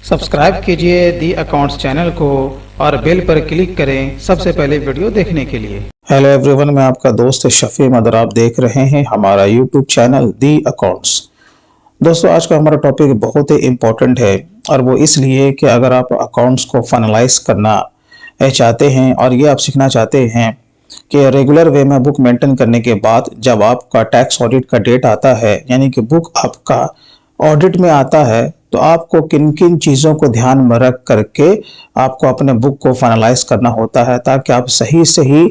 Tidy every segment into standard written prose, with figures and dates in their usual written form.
Subscribe कीजिए the accounts channel को और बेल पर क्लिक करें सबसे पहले वीडियो देखने के लिए। हेलो एवरीवन, मैं आपका दोस्त शफी मदर। आप देख रहे हैं हमारा यूट्यूब चैनल दी अकाउंट्स। दोस्तों, आज का हमारा टॉपिक बहुत ही इम्पोर्टेंट है और वो इसलिए कि अगर आप अकाउंट्स को फाइनलाइज करना चाहते हैं और ये आप सीखना चाहते हैं कि रेगुलर वे में बुक मेंटेन करने के बाद जब आपका टैक्स ऑडिट का डेट आता है, यानी कि बुक आपका ऑडिट में आता है, तो आपको किन किन चीज़ों को ध्यान में रख करके आपको अपने बुक को फाइनलाइज करना होता है, ताकि आप सही सही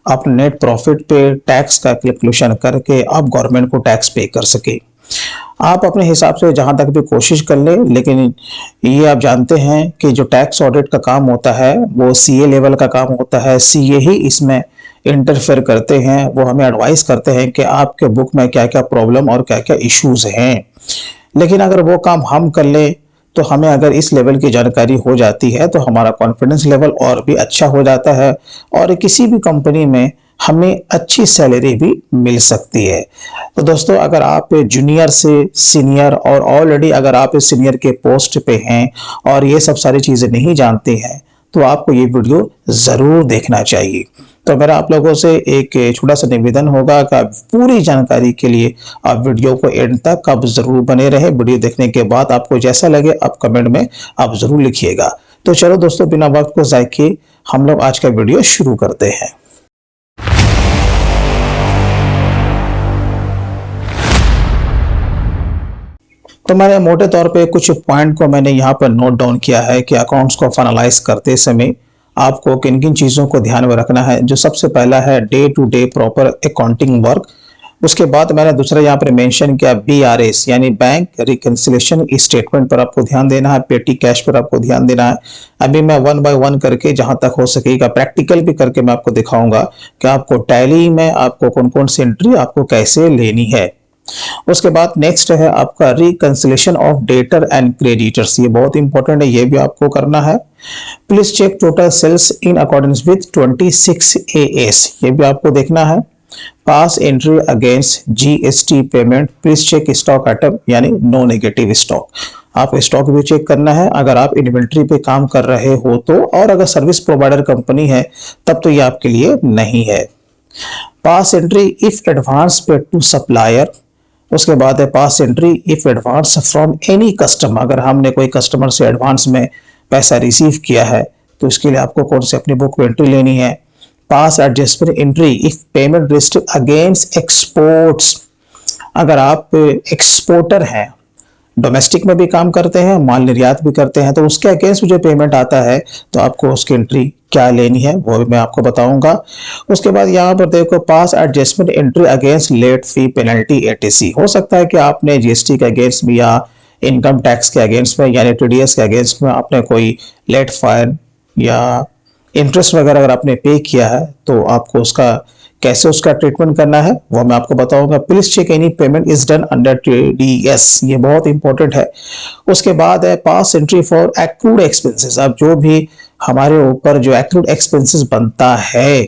अपने नेट प्रॉफिट पे टैक्स का कैलकुलेशन करके आप गवर्नमेंट को टैक्स पे कर सके। आप अपने हिसाब से जहां तक भी कोशिश कर ले, लेकिन ये आप जानते हैं कि जो टैक्स ऑडिट का काम होता है वो सीए लेवल का काम होता है। सीए ही इसमें इंटरफेयर करते हैं। वो हमें एडवाइस करते हैं कि आपके बुक में क्या क्या प्रॉब्लम और क्या क्या इश्यूज हैं। लेकिन अगर वो काम हम कर ले तो हमें अगर इस लेवल की जानकारी हो जाती है तो हमारा कॉन्फिडेंस लेवल और भी अच्छा हो जाता है और किसी भी कंपनी में हमें अच्छी सैलरी भी मिल सकती है। तो दोस्तों, अगर आप जूनियर से सीनियर और ऑलरेडी अगर आप सीनियर के पोस्ट पे हैं और ये सब सारी चीजें नहीं जानते हैं तो आपको ये वीडियो जरूर देखना चाहिए। तो मेरा आप लोगों से एक छोटा सा निवेदन होगा कि आप पूरी जानकारी के लिए आप वीडियो को एंड तक आप जरूर बने रहे। वीडियो देखने के बाद आपको जैसा लगे आप कमेंट में आप जरूर लिखिएगा। तो चलो दोस्तों, बिना वक्त को जाए किए हम लोग आज का वीडियो शुरू करते हैं। तो मैंने मोटे तौर पे कुछ पॉइंट को मैंने यहाँ पर नोट डाउन किया है कि अकाउंट्स को फाइनलाइज करते समय आपको किन किन चीज़ों को ध्यान में रखना है। जो सबसे पहला है day to day proper accounting work. उसके बाद मैंने दूसरा यहाँ पर मेंशन किया BRS यानी बैंक रिकंसिलिएशन स्टेटमेंट पर आपको ध्यान देना है। पेटी कैश पर आपको ध्यान देना है। अभी मैं 1 बाय 1 करके जहां तक हो सकेगा प्रैक्टिकल भी करके मैं आपको दिखाऊंगा कि आपको टैली में आपको कौन कौन सी एंट्री आपको कैसे लेनी है। उसके बाद नेक्स्ट है आपका reconciliation of debtor and creditors. ये बहुत इंपॉर्टेंट है, ये भी आपको करना है। Please check total sales in accordance with 26 AS, ये भी आपको देखना है। Pass entry against GST payment. Please check stock item यानी नो नेगेटिव स्टॉक। आप स्टॉक भी चेक करना है अगर आप इन्वेंट्री पे काम कर रहे हो तो, और अगर सर्विस प्रोवाइडर कंपनी है तब तो ये आपके लिए नहीं है। Pass entry if advance paid to supplier. उसके बाद है pass entry if advance from any customer. अगर हमने कोई कस्टमर से एडवांस में पैसा रिसीव किया है तो इसके लिए आपको कौन से अपनी बुक में एंट्री लेनी है। Pass adjustment entry if payment received against exports. अगर आप एक्सपोर्टर हैं, डोमेस्टिक में भी काम करते हैं, माल निर्यात भी करते हैं, तो उसके अगेंस्ट जो पेमेंट आता है तो आपको उसकी एंट्री क्या लेनी है वो भी मैं आपको बताऊंगा। उसके बाद यहाँ पर देखो pass adjustment entry against late fee penalty ATC। हो सकता है कि आपने GST के अगेंस्ट में या इनकम टैक्स के अगेंस्ट में यानी TDS के अगेंस्ट में आपने कोई लेट फाइन या इंटरेस्ट वगैरह अगर आपने पे किया है तो आपको उसका कैसे उसका ट्रीटमेंट करना है वो मैं आपको बताऊंगा। Please check any payment is done under TDS, ये बहुत इंपॉर्टेंट है। उसके बाद है pass entry for accrued expenses. अब जो भी हमारे ऊपर जो एक्रूड एक्सपेंसेस बनता है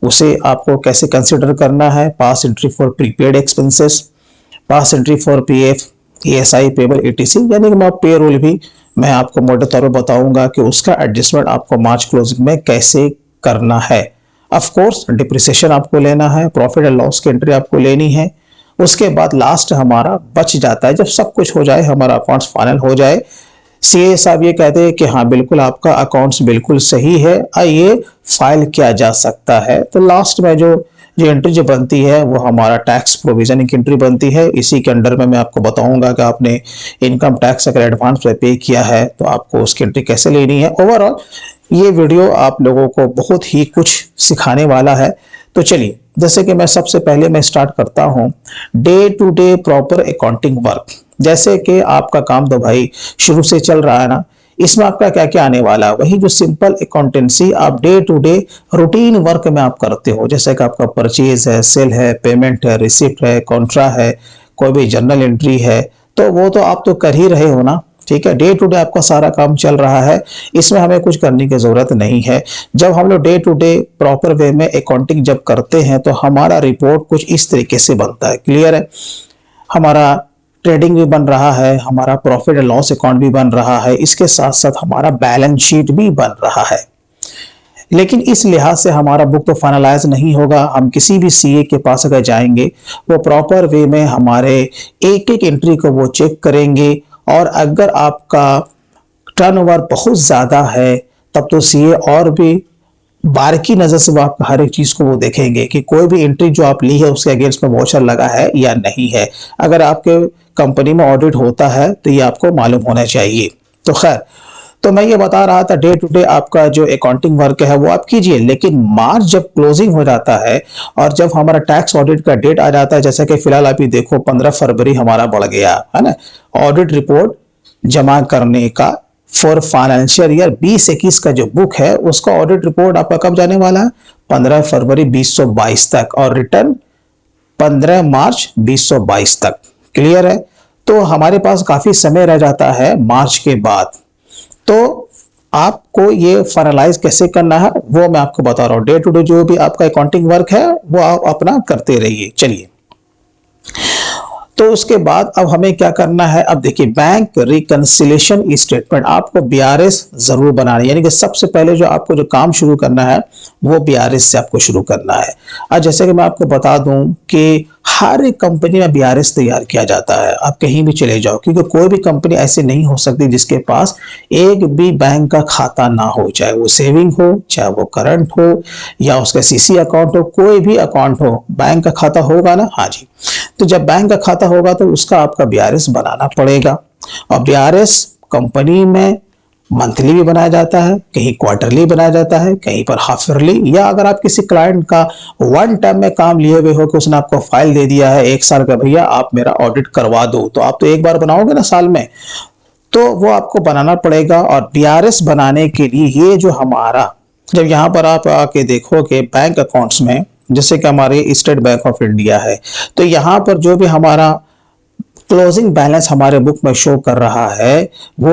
उसे आपको कैसे कंसिडर करना है। Pass entry for prepaid expenses, pass entry for PF ESI payable ATC, यानी कि मैं पे रोल भी मैं आपको मोटे तौर पर बताऊंगा कि उसका एडजस्टमेंट आपको मार्च क्लोजिंग में कैसे करना है। ऑफ कोर्स डिप्रिसिएशन आपको लेना है, प्रॉफिट एंड लॉस की एंट्री आपको लेनी है। उसके बाद लास्ट हमारा बच जाता है, जब सब कुछ हो जाए, हमारा अकाउंट्स फाइनल हो जाए, CA साहब ये कहते हैं कि हाँ बिल्कुल आपका अकाउंट्स बिल्कुल सही है, ये फाइल किया जा सकता है, तो लास्ट में जो एंट्री जो बनती है वो हमारा टैक्स प्रोविजनिंग की एंट्री बनती है। इसी के अंडर में मैं आपको बताऊंगा कि आपने इनकम टैक्स अगर एडवांस में पे किया है तो आपको उसकी एंट्री कैसे लेनी है। ओवरऑल ये वीडियो आप लोगों को बहुत ही कुछ सिखाने वाला है। तो चलिए, जैसे कि मैं सबसे पहले मैं स्टार्ट करता हूं day to day proper accounting work. जैसे कि आपका काम तो भाई शुरू से चल रहा है ना, इसमें आपका क्या क्या आने वाला है, वही जो सिंपल अकाउंटेंसी आप day to day routine work में आप करते हो। जैसे कि आपका परचेज है, सेल है, पेमेंट है, रिसिप्ट है, कॉन्ट्रा है, कोई भी जर्नल एंट्री है, तो वो तो आप तो कर ही रहे हो ना। ठीक है, डे टू डे आपका सारा काम चल रहा है, इसमें हमें कुछ करने की जरूरत नहीं है। जब हम लोग day to day proper way में अकाउंटिंग जब करते हैं तो हमारा रिपोर्ट कुछ इस तरीके से बनता है। क्लियर है? हमारा ट्रेडिंग भी बन रहा है, हमारा प्रॉफिट एंड लॉस अकाउंट भी बन रहा है, इसके साथ साथ हमारा बैलेंस शीट भी बन रहा है। लेकिन इस लिहाज से हमारा बुक तो फाइनलाइज नहीं होगा। हम किसी भी सीए के पास अगर जाएंगे, वो प्रॉपर वे में हमारे एक एक एंट्री को वो चेक करेंगे, और अगर आपका टर्नओवर बहुत ज्यादा है तब तो सीए और भी बारीकी नजर से वो आपका हर एक चीज को वो देखेंगे कि कोई भी एंट्री जो आप ली है उसके अगेंस्ट में वाचर लगा है या नहीं है। अगर आपके कंपनी में ऑडिट होता है तो ये आपको मालूम होना चाहिए। तो खैर, तो मैं ये बता रहा था डे टू डे आपका जो अकाउंटिंग वर्क है वो आप कीजिए, लेकिन मार्च जब क्लोजिंग हो जाता है और जब हमारा टैक्स ऑडिट का डेट आ जाता है, जैसा कि फिलहाल अभी देखो 15 फरवरी हमारा बढ़ गया है ना, ऑडिट रिपोर्ट जमा करने का फॉर फाइनेंशियल ईयर 2021 का जो बुक है उसका ऑडिट रिपोर्ट आपका कब जाने वाला है? 15 फरवरी 2022 तक, और रिटर्न 15 मार्च 2022 तक। क्लियर है? तो हमारे पास काफी समय रह जाता है मार्च के बाद। तो आपको ये फाइनलाइज कैसे करना है वो मैं आपको बता रहा हूं। डे टू डे जो भी आपका अकाउंटिंग वर्क है वो आप अपना करते रहिए। चलिए, तो उसके बाद अब हमें क्या करना है? अब देखिए, बैंक रिकंसिलेशन स्टेटमेंट आपको बीआरएस जरूर बनाना है। यानी कि सबसे पहले जो आपको जो काम शुरू करना है वो बीआरएस से आपको शुरू करना है। और जैसे कि मैं आपको बता दूं कि हर एक कंपनी में बीआरएस तैयार किया जाता है। आप कहीं भी चले जाओ, क्योंकि कोई भी कंपनी ऐसी नहीं हो सकती जिसके पास एक भी बैंक का खाता ना हो, चाहे वो सेविंग हो, चाहे वो करंट हो, या उसका सीसी अकाउंट हो, कोई भी अकाउंट हो, बैंक का खाता होगा ना। हाँ जी, तो जब बैंक का खाता होगा तो उसका आपका बीआरएस बनाना पड़ेगा। और बीआरएस कंपनी में मंथली भी बनाया जाता है, कहीं क्वार्टरली बनाया जाता है, कहीं पर हाफ ईयरली, या अगर आप किसी क्लाइंट का वन टाइम में काम लिए हुए हो कि उसने आपको फाइल दे दिया है 1 साल का, भैया आप मेरा ऑडिट करवा दो, तो आप तो एक बार बनाओगे ना साल में, तो वो आपको बनाना पड़ेगा। और बीआरएस बनाने के लिए ये जो हमारा, जब यहाँ पर आप आके देखोगे बैंक अकाउंट्स में, जैसे कि हमारे स्टेट बैंक ऑफ इंडिया है, तो यहाँ पर जो भी हमारा क्लोजिंग बैलेंस हमारे बुक में शो कर रहा है वो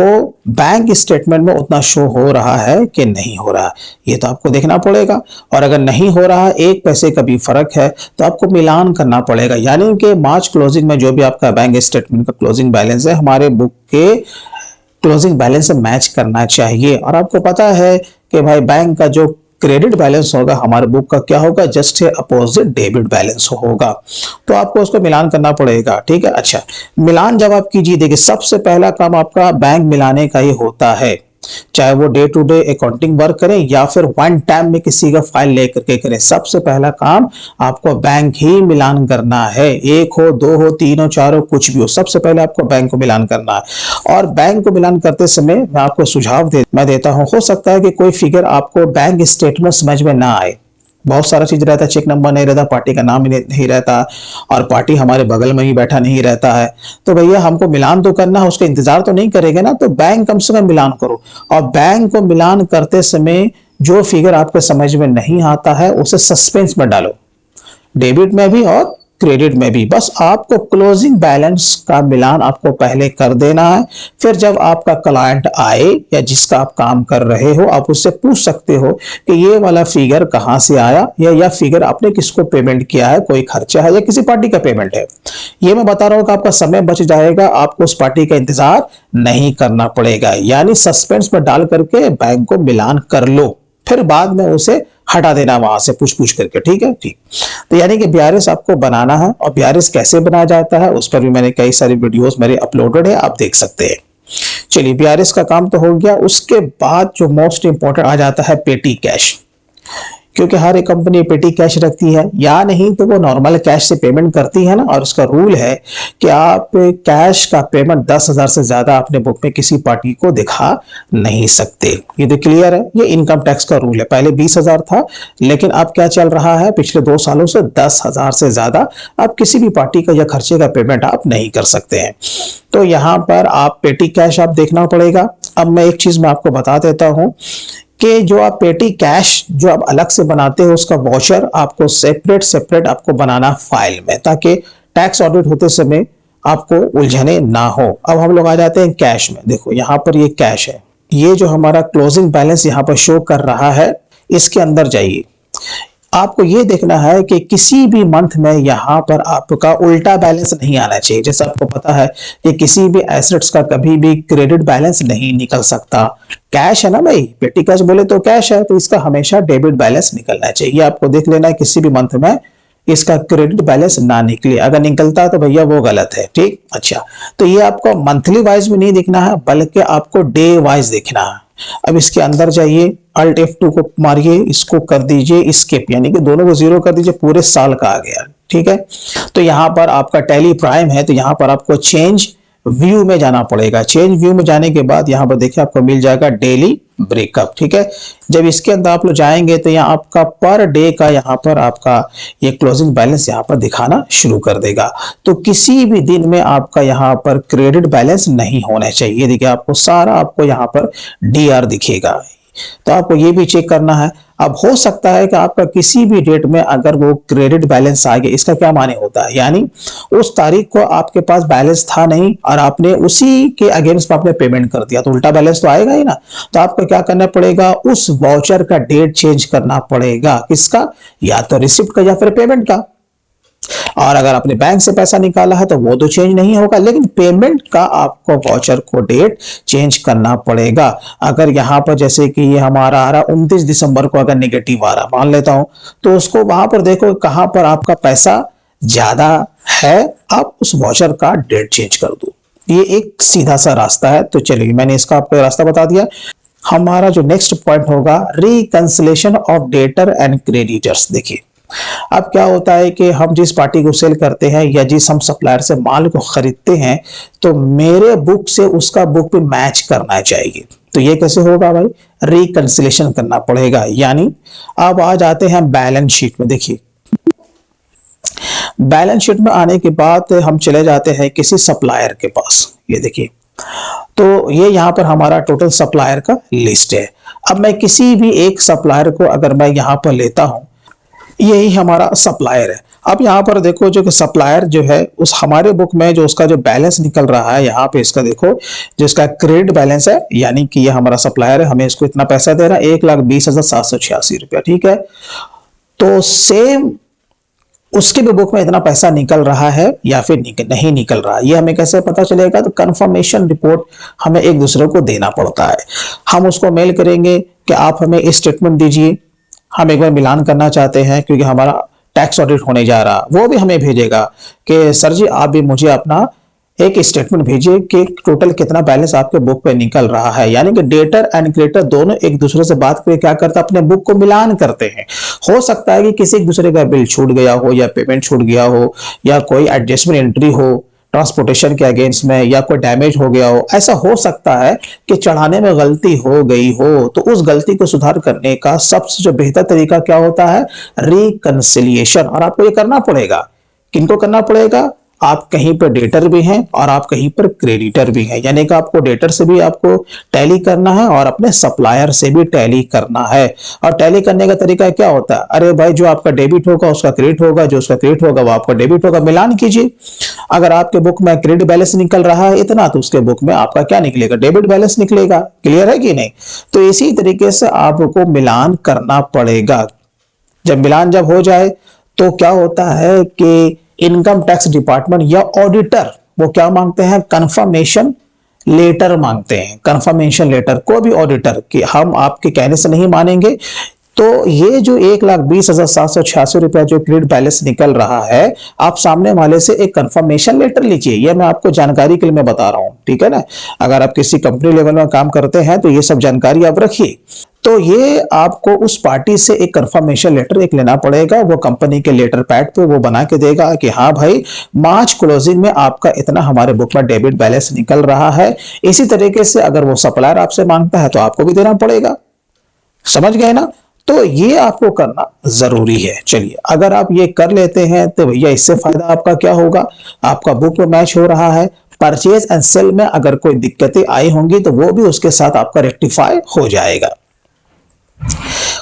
बैंक स्टेटमेंट में उतना शो हो रहा है कि नहीं हो रहा, ये तो आपको देखना पड़ेगा। और अगर नहीं हो रहा, 1 पैसे का भी फर्क है, तो आपको मिलान करना पड़ेगा। यानी कि मार्च क्लोजिंग में जो भी आपका बैंक स्टेटमेंट का क्लोजिंग बैलेंस है हमारे बुक के क्लोजिंग बैलेंस से मैच करना चाहिए। और आपको पता है कि भाई बैंक का जो क्रेडिट बैलेंस होगा हमारे बुक का क्या होगा? जस्ट अपोजिट डेबिट बैलेंस होगा। तो आपको उसको मिलान करना पड़ेगा। ठीक है, अच्छा, मिलान जब आप कीजिए, देखिए सबसे पहला काम आपका बैंक मिलाने का ही होता है, चाहे वो day to day accounting work करें या फिर वन टाइम में किसी का फाइल लेकर के करें। सबसे पहला काम आपको बैंक ही मिलान करना है, 1 हो 2 हो 3 हो 4 हो, कुछ भी हो, सबसे पहले आपको बैंक को मिलान करना है। और बैंक को मिलान करते समय मैं आपको सुझाव देता हूं, हो सकता है कि कोई फिगर आपको बैंक स्टेटमेंट समझ में ना आए, बहुत सारा चीज रहता है, चेक नंबर नहीं रहता, पार्टी का नाम नहीं रहता, और पार्टी हमारे बगल में ही बैठा नहीं रहता है, तो भैया हमको मिलान तो करना है, उसका इंतजार तो नहीं करेंगे ना, तो बैंक कम से कम मिलान करो। और बैंक को मिलान करते समय जो फिगर आपको समझ में नहीं आता है उसे सस्पेंस में डालो, डेबिट में भी और क्रेडिट में भी। बस आपको क्लोजिंग बैलेंस का मिलान आपको पहले कर देना है। फिर जब आपका क्लाइंट आए या जिसका आप काम कर रहे हो, आप उससे पूछ सकते हो कि ये वाला फिगर कहां से आया, या यह फिगर आपने किसको पेमेंट किया है, कोई खर्चा है या किसी पार्टी का पेमेंट है। ये मैं बता रहा हूं कि आपका समय बच जाएगा, आपको उस पार्टी का इंतजार नहीं करना पड़ेगा। यानी सस्पेंस में डाल करके बैंक को मिलान कर लो, फिर बाद में उसे हटा देना वहां से पूछ करके। ठीक है, ठीक। तो यानी कि बीआरएस आपको बनाना है, और बीआरएस कैसे बनाया जाता है उस पर भी मैंने कई सारी वीडियोस मेरे अपलोडेड है, आप देख सकते हैं। चलिए, बीआरएस का काम तो हो गया। उसके बाद जो मोस्ट इंपॉर्टेंट आ जाता है पेटी कैश, क्योंकि हर एक कंपनी पेटी कैश रखती है, या नहीं तो वो नॉर्मल कैश से पेमेंट करती है ना। और उसका रूल है कि आप कैश का पेमेंट 10,000 से ज्यादा अपने बुक में किसी पार्टी को दिखा नहीं सकते। ये तो क्लियर है, ये इनकम टैक्स का रूल है। पहले 20,000 था, लेकिन अब क्या चल रहा है, पिछले 2 सालों से 10,000 से ज्यादा आप किसी भी पार्टी का या खर्चे का पेमेंट आप नहीं कर सकते हैं। तो यहां पर आप पेटी कैश आप देखना पड़ेगा। अब मैं एक चीज मैं आपको बता देता हूं कि जो आप पेटी कैश जो आप अलग से बनाते हो उसका वॉचर आपको सेपरेट आपको बनाना फाइल में, ताकि टैक्स ऑडिट होते समय आपको उलझने ना हो। अब हम लोग आ जाते हैं कैश में। देखो यहाँ पर ये कैश है, ये जो हमारा क्लोजिंग बैलेंस यहाँ पर शो कर रहा है, इसके अंदर जाइए। आपको ये देखना है कि किसी भी मंथ में यहाँ पर आपका उल्टा बैलेंस नहीं आना चाहिए। जैसे आपको पता है कि किसी भी एसेट्स का कभी भी क्रेडिट बैलेंस नहीं निकल सकता। कैश है ना भाई, पेटी कैश बोले तो कैश है, तो इसका हमेशा डेबिट बैलेंस निकलना चाहिए। आपको देख लेना है किसी भी मंथ में इसका क्रेडिट बैलेंस ना निकले, अगर निकलता है तो भैया वो गलत है। ठीक, अच्छा, तो ये आपको मंथली वाइज भी नहीं दिखना है बल्कि आपको डे वाइज देखना है। अब इसके अंदर जाइए, अल्ट F2 को मारिए, इसको कर दीजिए स्किप, यानी कि दोनों को जीरो कर दीजिए, पूरे साल का आ गया। ठीक है, तो यहां पर आपका टैली प्राइम है, तो यहां पर आपको चेंज व्यू में जाना पड़ेगा। चेंज व्यू में जाने के बाद यहां पर देखिए आपको मिल जाएगा डेली ब्रेकअप। ठीक है, जब इसके अंदर आप लोग जाएंगे तो यहाँ आपका पर डे का यहाँ पर आपका ये क्लोजिंग बैलेंस यहाँ पर दिखाना शुरू कर देगा। तो किसी भी दिन में आपका यहाँ पर क्रेडिट बैलेंस नहीं होना चाहिए। देखिए आपको सारा आपको यहाँ पर DR दिखेगा, तो आपको ये भी चेक करना है। अब हो सकता है कि आपका किसी भी डेट में अगर वो क्रेडिट बैलेंस आ गया, इसका क्या माने होता है, यानी उस तारीख को आपके पास बैलेंस था नहीं और आपने उसी के अगेंस्ट आपने पेमेंट कर दिया, तो उल्टा बैलेंस तो आएगा ही ना। तो आपको क्या करना पड़ेगा, उस वाउचर का डेट चेंज करना पड़ेगा। किसका, या तो रिसिप्ट का या फिर पेमेंट का। और अगर आपने बैंक से पैसा निकाला है तो वो तो चेंज नहीं होगा, लेकिन पेमेंट का आपको वाउचर को डेट चेंज करना पड़ेगा। अगर यहां पर जैसे कि ये हमारा आ रहा 29 दिसंबर को अगर नेगेटिव आ रहा मान लेता हूं, तो उसको वहां पर देखो कहां पर आपका पैसा ज्यादा है, आप उस वाउचर का डेट चेंज कर दो। ये एक सीधा सा रास्ता है। तो चलिए मैंने इसका आपको रास्ता बता दिया। हमारा जो नेक्स्ट पॉइंट होगा, reconciliation of debtor and creditors. देखिए अब क्या होता है कि हम जिस पार्टी को सेल करते हैं या जिस हम सप्लायर से माल को खरीदते हैं, तो मेरे बुक से उसका बुक पे मैच करना चाहिए। तो ये कैसे होगा भाई, रिकंसिलेशन करना पड़ेगा। यानी अब आ जाते हैं बैलेंस शीट में। देखिए बैलेंस शीट में आने के बाद हम चले जाते हैं किसी सप्लायर के पास। ये देखिए, तो ये यहां पर हमारा टोटल सप्लायर का लिस्ट है। अब मैं किसी भी एक सप्लायर को अगर मैं यहां पर लेता हूं, यही हमारा सप्लायर है। अब यहाँ पर देखो जो कि सप्लायर जो है उस हमारे बुक में जो उसका जो बैलेंस निकल रहा है, यहाँ पे इसका देखो जिसका क्रेडिट बैलेंस है, यानी कि ये हमारा सप्लायर है, हमें इसको इतना पैसा दे रहा है 1,20,786 रुपया। ठीक है, तो सेम उसके भी बुक में इतना पैसा निकल रहा है या फिर नहीं निकल रहा है, ये हमें कैसे पता चलेगा, तो कंफर्मेशन रिपोर्ट हमें एक दूसरे को देना पड़ता है। हम उसको मेल करेंगे कि आप हमें इस स्टेटमेंट दीजिए, हम एक बार मिलान करना चाहते हैं क्योंकि हमारा टैक्स ऑडिट होने जा रहा। वो भी हमें भेजेगा कि सर जी आप भी मुझे अपना एक स्टेटमेंट भेजिए कि टोटल कितना बैलेंस आपके बुक पे निकल रहा है। यानी कि डेटर एंड क्रेडिटर दोनों एक दूसरे से बात करके क्या करते हैं, अपने बुक को मिलान करते हैं। हो सकता है कि किसी एक दूसरे का बिल छूट गया हो या पेमेंट छूट गया हो या कोई एडजस्टमेंट एंट्री हो ट्रांसपोर्टेशन के अगेंस्ट में, या कोई डैमेज हो गया हो। ऐसा हो सकता है कि चढ़ाने में गलती हो गई हो, तो उस गलती को सुधार करने का सबसे जो बेहतर तरीका क्या होता है, रिकंसिलिएशन। और आपको ये करना पड़ेगा। किनको करना पड़ेगा, आप कहीं पर डेटर भी हैं और आप कहीं पर क्रेडिटर भी हैं, यानी कि आपको डेटर से भी आपको टैली करना है और अपने सप्लायर से भी टैली करना है। और टैली करने का तरीका क्या होता है, अरे भाई जो आपका डेबिट होगा उसका क्रेडिट होगा, जो उसका क्रेडिट होगा वो आपका डेबिट होगा, मिलान कीजिए। अगर आपके बुक में क्रेडिट बैलेंस निकल रहा है इतना, तो उसके बुक में आपका क्या निकलेगा, डेबिट बैलेंस निकलेगा। क्लियर है कि नहीं। तो इसी तरीके से आपको मिलान करना पड़ेगा। जब मिलान जब हो जाए तो क्या होता है कि इनकम टैक्स डिपार्टमेंट या ऑडिटर वो क्या मांगते हैं, कंफर्मेशन लेटर मांगते हैं। कंफर्मेशन लेटर को भी ऑडिटर कि हम आपके कहने से नहीं मानेंगे। तो ये जो 1,20,786 रुपया जो क्रेडिट बैलेंस निकल रहा है, आप सामने वाले से एक कंफर्मेशन लेटर लीजिए। ये मैं आपको जानकारी के लिए मैं बता रहा हूं, ठीक है ना। अगर आप किसी कंपनी लेवल में काम करते हैं तो ये सब जानकारी आप रखिए। तो ये आपको उस पार्टी से एक कंफर्मेशन लेटर एक लेना पड़ेगा। वो कंपनी के लेटर पैड पे वो बना के देगा कि हाँ भाई मार्च क्लोजिंग में आपका इतना हमारे बुक में डेबिट बैलेंस निकल रहा है। इसी तरीके से अगर वो सप्लायर आपसे मांगता है तो आपको भी देना पड़ेगा। समझ गए ना। तो ये आपको करना जरूरी है। चलिए अगर आप ये कर लेते हैं तो भैया इससे फायदा आपका क्या होगा, आपका बुक में मैच हो रहा है। परचेज एंड सेल में अगर कोई दिक्कतें आई होंगी तो वो भी उसके साथ आपका रेक्टिफाई हो जाएगा।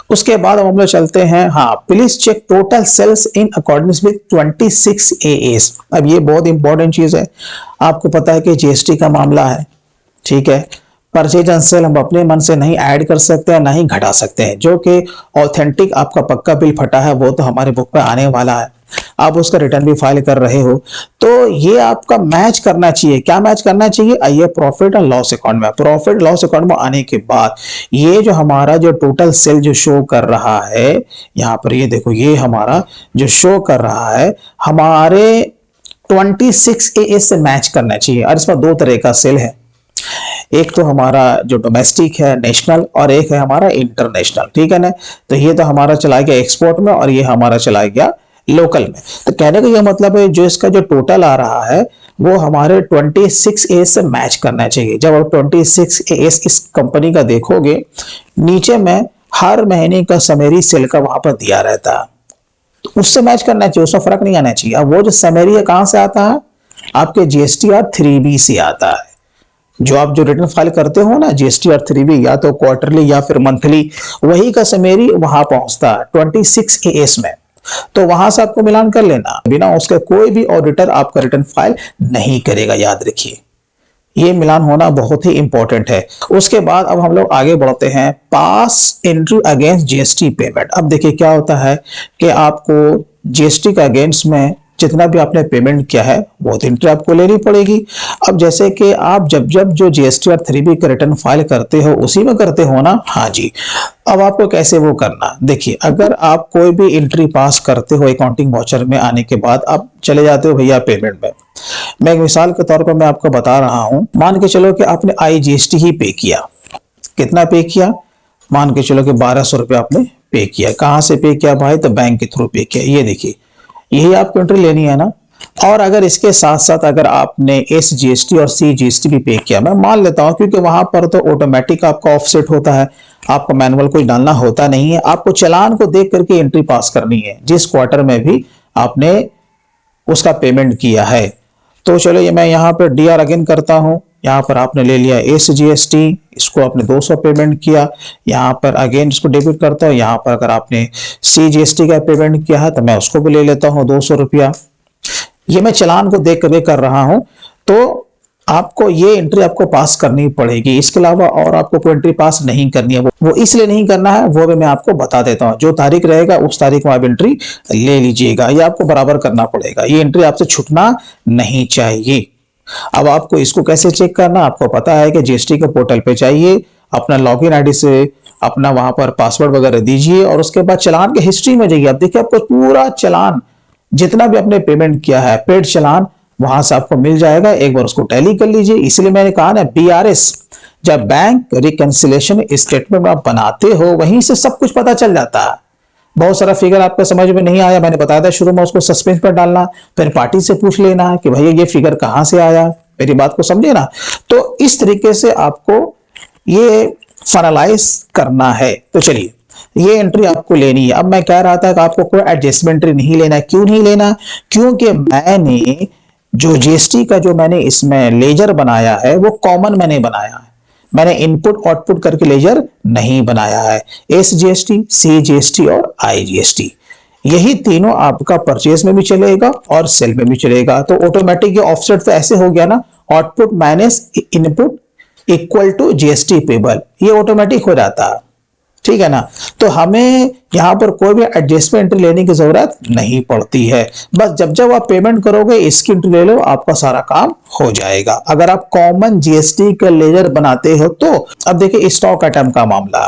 उसके बाद हम लोग चलते हैं, हाँ please check total sales in accordance with 26 AAs। अब ये बहुत इंपॉर्टेंट चीज है। आपको पता है कि जीएसटी का मामला है, ठीक है। परचेज एंड सेल हम अपने मन से नहीं ऐड कर सकते हैं, ना ही घटा सकते हैं। जो कि ऑथेंटिक आपका पक्का बिल फटा है वो तो हमारे बुक पे आने वाला है, आप उसका रिटर्न भी फाइल कर रहे हो, तो ये आपका मैच करना चाहिए। क्या मैच करना चाहिए? आइए प्रॉफिट एंड लॉस अकाउंट में, प्रॉफिट लॉस अकाउंट में आने के बाद ये जो हमारा जो टोटल सेल जो शो कर रहा है यहाँ पर, ये देखो, ये हमारा जो शो कर रहा है हमारे 26 AS से मैच करना चाहिए। और इसमें दो तरह का सेल है, एक तो हमारा जो डोमेस्टिक है नेशनल, और एक है हमारा इंटरनेशनल, ठीक है ना। तो ये तो हमारा चला गया एक्सपोर्ट में और ये हमारा चला गया लोकल में। तो कहने का ये मतलब है जो इसका जो टोटल आ रहा है वो हमारे 26 AS से मैच करना चाहिए। जब आप 26 AS इस कंपनी का देखोगे, नीचे में हर महीने का समरी सेल का वहां पर दिया रहता है, तो उससे मैच करना चाहिए, उसमें फर्क नहीं आना चाहिए। अब वो जो समरी है कहां से आता है? आपके GSTR 3B से आता है। जो आप जो रिटर्न फाइल करते हो ना GSTR 3B, या तो क्वार्टरली या फिर मंथली, वही का समरी वहां पहुंचता है 26 AS में। तो वहां से आपको मिलान कर लेना, बिना उसके कोई भी ऑडिटर आपका रिटर्न फाइल नहीं करेगा, याद रखिए। ये मिलान होना बहुत ही इंपॉर्टेंट है। उसके बाद अब हम लोग आगे बढ़ते हैं, pass entry against GST payment. अब देखिए क्या होता है कि आपको GST का अगेंस्ट में जितना भी आपने पेमेंट किया है वो एंट्री आपको लेनी पड़ेगी। अब जैसे कि आप जब जब जो GSTR 3B का रिटर्न फाइल करते हो उसी में करते हो ना, हाँ जी। अब आपको कैसे वो करना, देखिए, अगर आप कोई भी एंट्री पास करते हो अकाउंटिंग वाउचर में आने के बाद आप चले जाते हो भैया पेमेंट में। मैं एक मिसाल के तौर पर मैं आपको बता रहा हूं, मान के चलो कि आपने IGST ही पे किया। कितना पे किया? मान के चलो कि 1200 रुपया आपने पे किया। कहां से पे किया भाई? तो बैंक के थ्रू पे किया। ये देखिए, यही आपको एंट्री लेनी है ना। और अगर इसके साथ साथ अगर आपने SGST और CGST भी पे किया, मैं मान लेता हूं क्योंकि वहां पर तो ऑटोमेटिक आपका ऑफसेट होता है, आपको मैनुअल कोई डालना होता नहीं है, आपको चालान को देख करके एंट्री पास करनी है जिस क्वार्टर में भी आपने उसका पेमेंट किया है। तो चलो ये मैं यहाँ पर DR अगेन करता हूँ। यहाँ पर आपने ले लिया SGST, इसको आपने 200 पेमेंट किया, यहाँ पर अगेन इसको डेबिट करता हूँ। यहाँ पर अगर आपने CGST का पेमेंट किया है तो मैं उसको भी ले लेता हूँ 200 रुपया। ये मैं चालान को देख करके कर रहा हूं, तो आपको ये एंट्री आपको पास करनी पड़ेगी। इसके अलावा और आपको कोई एंट्री पास नहीं करनी है। वो इसलिए नहीं करना है वो भी मैं आपको बता देता हूं। जो तारीख रहेगा उस तारीख में आप एंट्री ले लीजिएगा, ये आपको बराबर करना पड़ेगा। ये एंट्री आपसे छूटना नहीं चाहिए। अब आपको इसको कैसे चेक करना, आपको पता है कि GST के पोर्टल पे चाहिए, अपना लॉगिन आईडी से अपना वहां पर पासवर्ड वगैरह दीजिए और उसके बाद चालान के हिस्ट्री में जाइए। आप देखिए आपको पूरा चालान जितना भी आपने पेमेंट किया है पेड चालान वहां से आपको मिल जाएगा। एक बार उसको टैली कर लीजिए। इसलिए मैंने कहा ना, BRS जब बैंक रिकंसिलेशन स्टेटमेंट आप बनाते हो वहीं से सब कुछ पता चल जाता है। बहुत सारा फिगर आपको समझ में नहीं आया, मैंने बताया था शुरू में, उसको सस्पेंस पर डालना, फिर पार्टी से पूछ लेना कि भैया ये फिगर कहां से आया, मेरी बात को समझे ना। तो इस तरीके से आपको ये फाइनलाइज करना है। तो चलिए, ये एंट्री आपको लेनी है। अब मैं कह रहा था कि आपको कोई एडजस्टमेंट एंट्री नहीं लेना। क्यों नहीं लेना? क्योंकि मैंने जो GST का जो मैंने इसमें लेजर बनाया है वो कॉमन मैंने बनाया है, मैंने इनपुट आउटपुट करके लेजर नहीं बनाया है। SGST, CGST और IGST, यही तीनों आपका परचेज में भी चलेगा और सेल में भी चलेगा। तो ऑटोमेटिक ये ऑफसेट तो ऐसे हो गया ना, output minus input equal to GST payable, ये ऑटोमेटिक हो जाता है, ठीक है ना। तो हमें यहां पर कोई भी एडजस्टमेंट एंट्री लेने की जरूरत नहीं पड़ती है। बस जब जब आप पेमेंट करोगे इसकी एंट्री ले लो, आपका सारा काम हो जाएगा। अगर आप कॉमन GST का लेजर बनाते हो तो अब देखिए स्टॉक आइटम का मामला।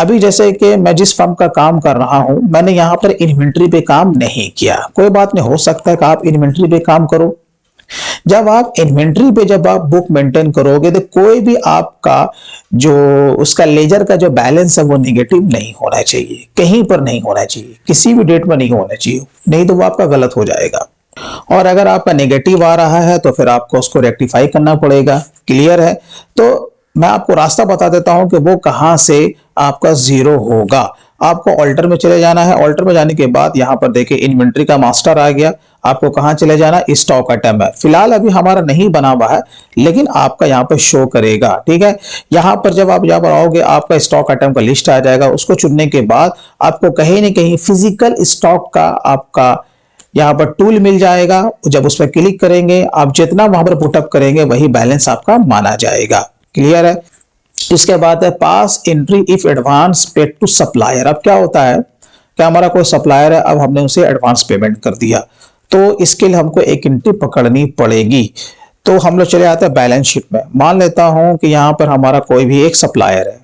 अभी जैसे कि मैं जिस फर्म का काम कर रहा हूं, मैंने यहां पर इन्वेंट्री पे काम नहीं किया। कोई बात नहीं, हो सकता है कि आप इन्वेंट्री पे काम करो। जब आप इन्वेंट्री पे जब आप बुक मेंटेन करोगे तो कोई भी आपका जो उसका लेजर का जो बैलेंस है वो नेगेटिव नहीं होना चाहिए, कहीं पर नहीं होना चाहिए, किसी भी डेट में नहीं होना चाहिए, नहीं तो वो आपका गलत हो जाएगा। और अगर आपका नेगेटिव आ रहा है तो फिर आपको उसको रेक्टिफाई करना पड़ेगा। क्लियर है? तो मैं आपको रास्ता बता देता हूं कि वो कहां से आपका जीरो होगा। आपको ऑल्टर में चले जाना है। ऑल्टर में जाने के बाद यहां पर देखिए इन्वेंट्री का मास्टर आ गया। आपको कहां चले जाना, स्टॉक आइटम है। फिलहाल अभी हमारा नहीं बना हुआ है लेकिन आपका यहां पर शो करेगा, ठीक है। यहां पर जब आप यहां पर आओगे आपका स्टॉक आइटम का लिस्ट आ जाएगा। उसको चुनने के बाद आपको कहीं ना कहीं फिजिकल स्टॉक का आपका यहां पर टूल मिल जाएगा। जब उस पर क्लिक करेंगे आप जितना वहां पर पुटअप करेंगे वही बैलेंस आपका माना जाएगा। क्लियर है। इसके बाद है pass entry if advance paid to supplier. अब क्या होता है कि हमारा कोई सप्लायर है, अब हमने उसे एडवांस पेमेंट कर दिया, तो इसके लिए हमको एक एंट्री पकड़नी पड़ेगी। तो हम लोग चले आते हैं बैलेंस शीट में। मान लेता हूं कि यहां पर हमारा कोई भी एक सप्लायर है।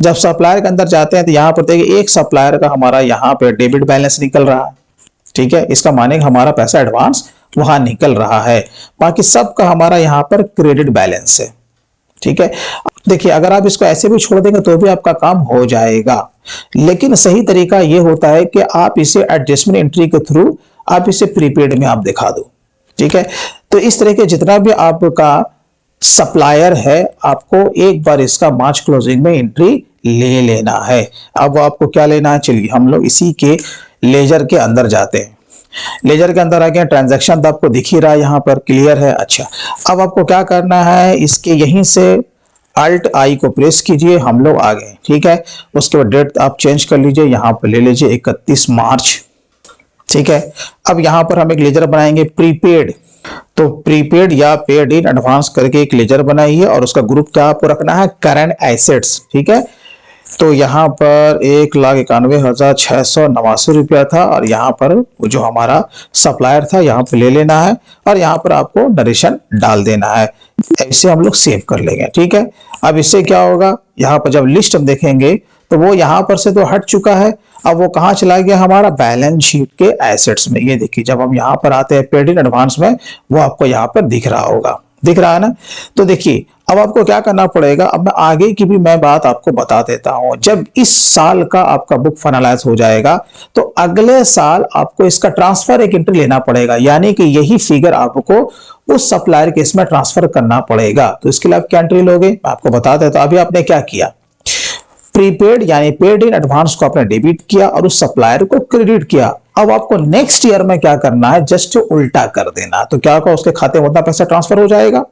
जब सप्लायर के अंदर जाते हैं तो यहां पर देखिए एक सप्लायर का हमारा यहां पे डेबिट बैलेंस निकल रहा है, ठीक है। इसका माने हमारा पैसा एडवांस वहां निकल रहा है, बाकी सबका हमारा यहां पर क्रेडिट बैलेंस है, ठीक है। देखिए अगर आप इसको ऐसे भी छोड़ देंगे तो भी आपका काम हो जाएगा, लेकिन सही तरीका यह होता है कि आप इसे एडजस्टमेंट एंट्री के थ्रू आप इसे प्रीपेड में आप दिखा दो, ठीक है। तो इस तरह के जितना भी आपका सप्लायर है, आपको एक बार इसका मार्च क्लोजिंग में एंट्री ले लेना है। अब आपको क्या लेना है, चलिए हम लोग इसी के लेजर के अंदर जाते हैं। लेजर के अंदर आ गए, ट्रांजैक्शन तो आपको दिख ही रहा है यहाँ पर, क्लियर है। अच्छा, अब आपको क्या करना है, इसके यहीं से अल्ट आई को प्रेस कीजिए, हम लोग आ गए, ठीक है। उसके बाद डेट आप चेंज कर लीजिए, यहाँ पर ले लीजिए 31 मार्च, ठीक है। अब यहाँ पर हम एक लेजर बनाएंगे प्रीपेड, तो प्रीपेड या पेड इन एडवांस करके एक लेजर बनाइए और उसका ग्रुप क्या आपको रखना है, करंट एसेट्स, ठीक है। तो यहाँ पर 1,91,689 रुपया था और यहाँ पर जो हमारा सप्लायर था यहाँ पर ले लेना है और यहाँ पर आपको नरेशन डाल देना है। ऐसे हम लोग सेव कर लेंगे, ठीक है। अब इससे क्या होगा, यहाँ पर जब लिस्ट हम देखेंगे तो वो यहाँ पर से तो हट चुका है, अब वो कहाँ चला गया, हमारा बैलेंस शीट के एसेट्स में। ये देखिए जब हम यहाँ पर आते हैं पेड इन एडवांस में, वो आपको यहाँ पर दिख रहा होगा, दिख रहा है ना। तो देखिए अब आपको क्या करना पड़ेगा, अब मैं आगे की भी मैं बात आपको बता देता हूं। जब इस साल का आपका बुक फाइनलाइज हो जाएगा तो अगले साल आपको इसका ट्रांसफर एक एंट्री लेना पड़ेगा, यानी कि यही फिगर आपको उस सप्लायर के इसमें ट्रांसफर करना पड़ेगा। तो इसके लिए आप क्या एंट्री लोगे, मैं आपको बता देता हूं। अभी आपने क्या किया, प्रीपेड यानी पेड इन एडवांस को आपने डेबिट किया और उस सप्लायर को क्रेडिट किया। अब आपको नेक्स्ट ईयर में क्या करना है, जस्ट उल्टा कर देना। तो क्या होगा, उसके खाते में उतना पैसा ट्रांसफर हो जाएगा।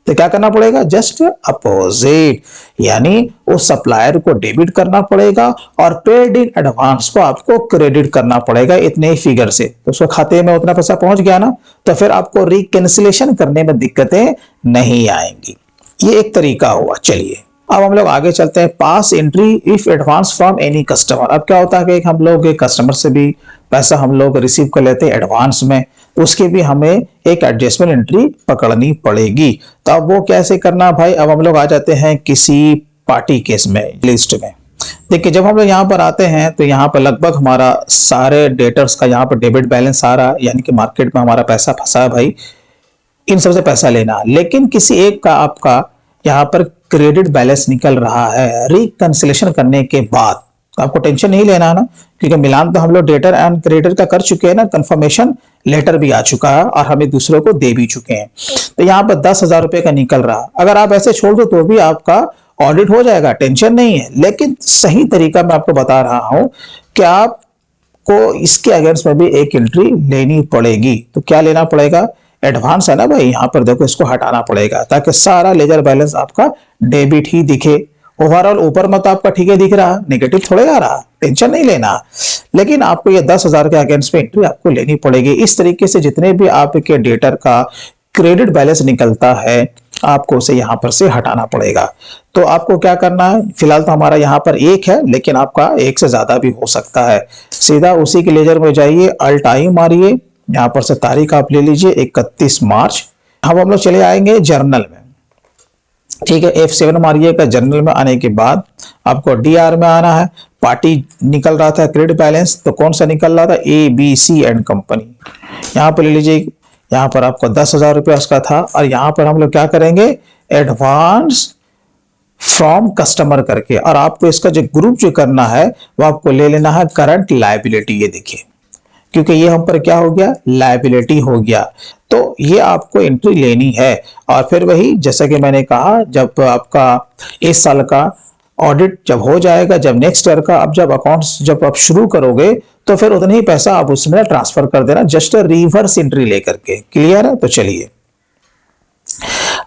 तो क्या करना पड़ेगा, जस्ट अपोजिट, यानी उस सप्लायर को डेबिट करना पड़ेगा और पेड इन एडवांस को आपको क्रेडिट करना पड़ेगा इतने ही फिगर से। तो उसके खाते में उतना पैसा पहुंच गया ना, तो फिर आपको रिकैंसिलेशन करने में दिक्कतें नहीं आएंगी। ये एक तरीका हुआ। चलिए अब हम लोग आगे चलते हैं, pass entry if advance from any customer. अब क्या होता है कि हम लोग कस्टमर से भी पैसा हम लोग रिसीव कर लेते हैं एडवांस में, उसके भी हमें एक एडजस्टमेंट एंट्री पकड़नी पड़ेगी। तो अब वो कैसे करना भाई, अब हम लोग आ जाते हैं किसी पार्टी केस में, लिस्ट में। देखिए जब हम लोग यहाँ पर आते हैं तो यहाँ पर लगभग हमारा सारे डेटर्स का यहाँ पर डेबिट बैलेंस आ रहा है, यानी कि मार्केट में हमारा पैसा फंसा है भाई, इन सबसे पैसा लेना। लेकिन किसी एक का आपका यहाँ पर क्रेडिट बैलेंस निकल रहा है रिकंसिलेशन करने के बाद, आपको टेंशन नहीं लेना ना, क्योंकि मिलान तो हम लोग डेटर एंड क्रेडिटर का कर चुके हैं ना, कंफर्मेशन लेटर भी आ चुका है और हमें दूसरों को दे भी चुके हैं। तो यहाँ पर 10,000 रुपए का निकल रहा, अगर आप ऐसे छोड़ दो तो भी आपका ऑडिट हो जाएगा, टेंशन नहीं है। लेकिन सही तरीका मैं आपको बता रहा हूं कि आपको इसके अगेंस्ट में भी एक एंट्री लेनी पड़ेगी। तो क्या लेना पड़ेगा, एडवांस है ना भाई, यहां पर देखो इसको हटाना पड़ेगा ताकि सारा लेजर बैलेंस आपका डेबिट ही दिखे। ओवरऑल ऊपर मत आपका ठीक है दिख रहा, नेगेटिव थोड़े आ रहा, टेंशन नहीं लेना। लेकिन आपको ये 10,000 के अगेंस्ट में एंट्री आपको लेनी पड़ेगी। इस तरीके से जितने भी आपके डेटर का क्रेडिट बैलेंस निकलता है आपको उसे यहां पर से हटाना पड़ेगा। तो आपको क्या करना है, फिलहाल तो हमारा यहाँ पर एक है, लेकिन आपका एक से ज्यादा भी हो सकता है। सीधा उसी के लेजर में जाइए, अल्ट आई मारिए, यहां पर से तारीख आप ले लीजिए 31 मार्च। हम लोग चले आएंगे जर्नल में, ठीक है। F7 मारिएगा, जर्नल में आने के बाद आपको DR में आना है। पार्टी निकल रहा था क्रेडिट बैलेंस, तो कौन सा निकल रहा था, ABC एंड कंपनी। यहाँ पर ले लीजिए, यहाँ पर आपको 10,000 रुपया उसका था और यहाँ पर हम लोग क्या करेंगे, एडवांस फ्रॉम कस्टमर करके, और आपको इसका जो ग्रुप जो करना है वो आपको ले लेना है करंट लायबिलिटी। ये देखिए क्योंकि ये हम पर क्या हो गया, लायबिलिटी हो गया, तो ये आपको एंट्री लेनी है। और फिर वही जैसा कि मैंने कहा, जब आपका इस साल का ऑडिट जब हो जाएगा, जब नेक्स्ट ईयर का अब जब अकाउंट्स जब आप शुरू करोगे तो फिर उतना ही पैसा आप उसमें ट्रांसफर कर देना, जस्ट रिवर्स एंट्री लेकर के। क्लियर है। तो चलिए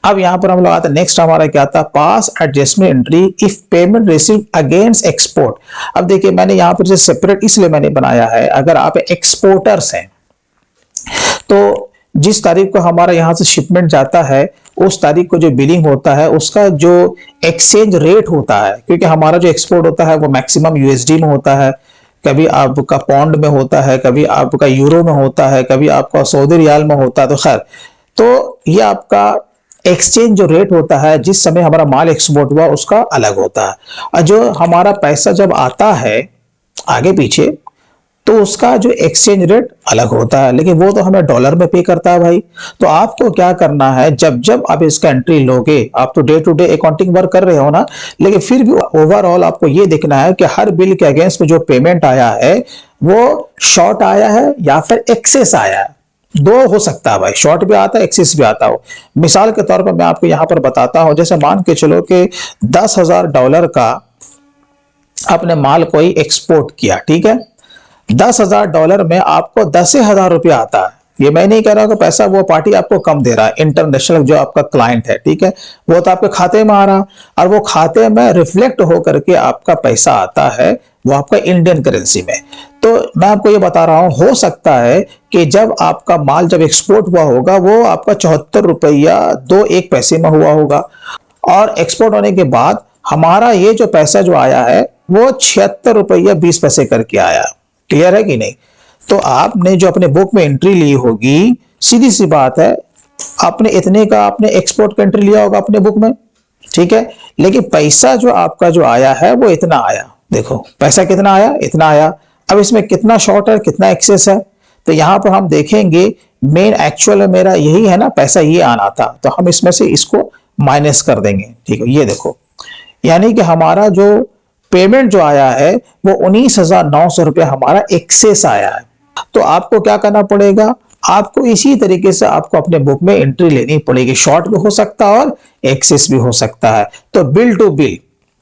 अब यहां पर हम लोग आते हैं, नेक्स्ट हमारा क्या था, pass adjustment entry if payment receive against export. अब देखिए मैंने यहां पर सेपरेट इसलिए मैंने बनाया है, अगर आप एक्सपोर्टर्स हैं तो जिस तारीख को हमारा यहां से शिपमेंट जाता है उस तारीख को जो बिलिंग होता है उसका जो एक्सचेंज रेट होता है, क्योंकि हमारा जो एक्सपोर्ट होता है वो मैक्सिमम यूएसडी में होता है, कभी आपका पौंड में होता है, कभी आपका यूरो में होता है, कभी आपका सऊदी रियाल में होता है। तो खैर, तो ये आपका एक्सचेंज जो रेट होता है जिस समय हमारा माल एक्सपोर्ट हुआ उसका अलग होता है, और जो हमारा पैसा जब आता है आगे पीछे तो उसका जो एक्सचेंज रेट अलग होता है, लेकिन वो तो हमें डॉलर में पे करता है भाई। तो आपको क्या करना है, जब जब आप इसका एंट्री लोगे, आप तो day to day accounting work कर रहे हो ना, लेकिन फिर भी ओवरऑल आपको ये देखना है कि हर बिल के अगेंस्ट में जो पेमेंट आया है वो शॉर्ट आया है या फिर एक्सेस आया है। दो हो सकता है भाई, शॉर्ट भी आता है, एक्सेस भी आता हो। मिसाल के तौर पर मैं आपको यहां पर बताता हूं, जैसे मान के चलो कि $10,000 का आपने माल कोई एक्सपोर्ट किया, ठीक है, $10,000 में आपको 10,000 रुपया आता है। ये मैं नहीं कह रहा हूं कि पैसा वो पार्टी आपको कम दे रहा है, इंटरनेशनल जो आपका क्लाइंट है, ठीक है, वो तो आपके खाते में आ रहा, और वो खाते में रिफ्लेक्ट होकर के आपका पैसा आता है वो आपका इंडियन करेंसी में। तो मैं आपको ये बता रहा हूं, हो सकता है कि जब आपका माल जब एक्सपोर्ट हुआ होगा वो आपका 74 रुपया 2 पैसे में हुआ होगा, और एक्सपोर्ट होने के बाद हमारा ये जो पैसा जो आया है वो 76 रुपया 20 पैसे करके आया। क्लियर है कि नहीं? तो आपने जो अपने बुक में एंट्री ली होगी, सीधी सी बात है, आपने इतने का आपने एक्सपोर्ट का एंट्री लिया होगा अपने बुक में, ठीक है, लेकिन पैसा जो आपका जो आया है वो इतना आया। देखो पैसा कितना आया, इतना आया। अब इसमें कितना शॉर्ट है, कितना एक्सेस है, तो यहां पर हम देखेंगे मेन एक्चुअल में मेरा यही है ना, पैसा ये आना था, तो हम इसमें से इसको माइनस कर देंगे, ठीक है। ये देखो, यानी कि हमारा जो पेमेंट जो आया है वो 19,900 रुपया हमारा एक्सेस आया है। तो आपको क्या करना पड़ेगा, आपको इसी तरीके से आपको अपने बुक में एंट्री लेनी पड़ेगी। शॉर्ट भी हो सकता है और एक्सेस भी हो सकता है। तो बिल टू बिल,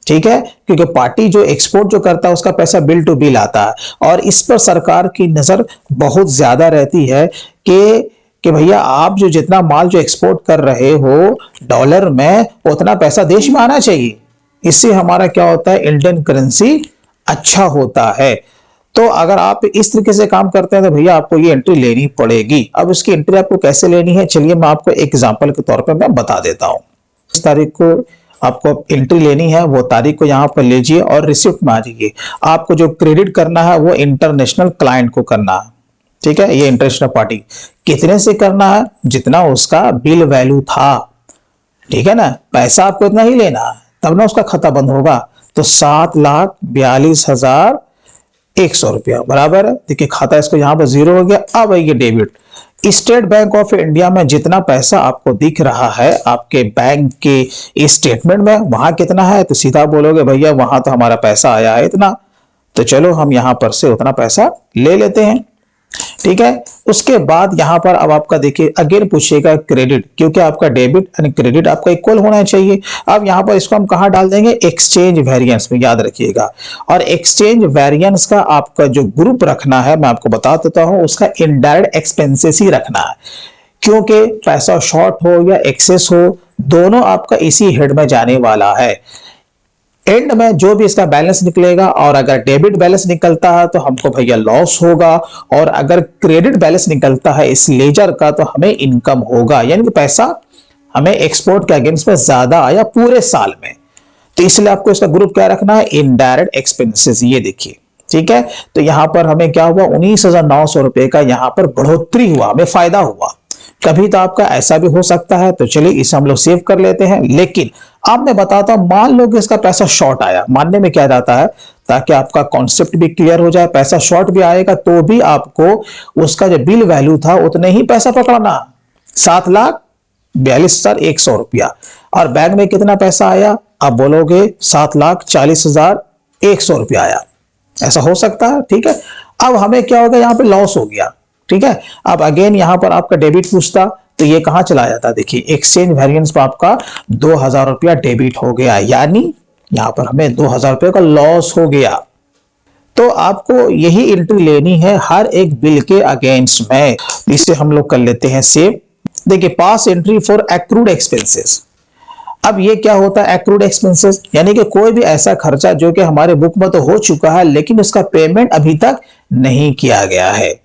ठीक है, क्योंकि पार्टी जो एक्सपोर्ट जो करता है उसका पैसा बिल टू बिल आता है, और इस पर सरकार की नजर बहुत ज्यादा रहती है कि भैया आप जो जितना माल जो एक्सपोर्ट कर रहे हो डॉलर में, उतना पैसा देश में आना चाहिए। इससे हमारा क्या होता है, इंडियन करेंसी अच्छा होता है। तो अगर आप इस तरीके से काम करते हैं तो भैया आपको ये एंट्री लेनी पड़ेगी। अब इसकी एंट्री आपको कैसे लेनी है, चलिए मैं आपको एग्जांपल के तौर पे मैं बता देता हूं। इस तारीख को आपको एंट्री लेनी है, वो तारीख को यहां पर लीजिए और रिसिप्ट में आ जाइए। आपको जो क्रेडिट करना है वो इंटरनेशनल क्लाइंट को करना है, ठीक है, ये इंटरनेशनल पार्टी। कितने से करना है, जितना उसका बिल वैल्यू था, ठीक है ना, पैसा आपको इतना ही लेना है, तब ना उसका खाता बंद होगा। तो 7,42,100 रुपया बराबर है। देखिए खाता इसको यहां पर जीरो हो गया। अब ये debit, state bank of India में जितना पैसा आपको दिख रहा है आपके बैंक के स्टेटमेंट में, वहां कितना है, तो सीधा बोलोगे भैया वहां तो हमारा पैसा आया है इतना, तो चलो हम यहां पर से उतना पैसा ले लेते हैं, ठीक है। उसके बाद यहां पर अब आपका देखिए अगेन पूछेगा क्रेडिट, क्योंकि आपका डेबिट एंड क्रेडिट आपका इक्वल होना चाहिए। अब यहां पर इसको हम कहां डाल देंगे, एक्सचेंज वेरिएंस में, याद रखिएगा। और एक्सचेंज वेरिएंस का आपका जो ग्रुप रखना है मैं आपको बता देता हूं, उसका इनडायरेक्ट एक्सपेंसेस ही रखना है, क्योंकि पैसा शॉर्ट हो या एक्सेस हो दोनों आपका इसी हेड में जाने वाला है। एंड में जो भी इसका बैलेंस निकलेगा, और अगर डेबिट बैलेंस निकलता है तो हमको भैया लॉस होगा, और अगर क्रेडिट बैलेंस निकलता है इस लेजर का तो हमें इनकम होगा, यानी कि पैसा हमें एक्सपोर्ट के अगेंस्ट में ज्यादा आया पूरे साल में। तो इसलिए आपको इसका ग्रुप क्या रखना है, इनडायरेक्ट एक्सपेंसेस। ये देखिए, ठीक है। तो यहां पर हमें क्या हुआ, 19,900 रुपए का यहां पर बढ़ोतरी हुआ, हमें फायदा हुआ। कभी तो आपका ऐसा भी हो सकता है, तो चलिए इसे हम लोग सेव कर लेते हैं। लेकिन अब मैं बताता हूं, मान लो कि इसका पैसा शॉर्ट आया, मानने में क्या जाता है, ताकि आपका कॉन्सेप्ट भी क्लियर हो जाए, पैसा शॉर्ट भी आएगा तो भी आपको उसका जो बिल वैल्यू था उतने ही पैसा पकड़ना, 7,42,100 रुपया। और बैंक में कितना पैसा आया, आप बोलोगे 7,40,100 रुपया आया, ऐसा हो सकता है, ठीक है। अब हमें क्या होगा, यहां पे लॉस हो गया, ठीक है। अब अगेन यहां पर आपका डेबिट पूछता तो ये कहां चला जाता, देखिए एक्सचेंज वेरिएंस पर आपका 2,000 रुपया डेबिट हो गया, यानी यहां पर हमें 2,000 रुपये का लॉस हो गया। तो आपको यही एंट्री लेनी है हर एक बिल के अगेंस्ट में। इसे हम लोग कर लेते हैं सेव। देखिए पास एंट्री फॉर एक्रूड एक्सपेंसेस। अब ये क्या होता है एक्रूड एक्सपेंसेस, यानी कि कोई भी ऐसा खर्चा जो कि हमारे बुक में तो हो चुका है लेकिन उसका पेमेंट अभी तक नहीं किया गया है।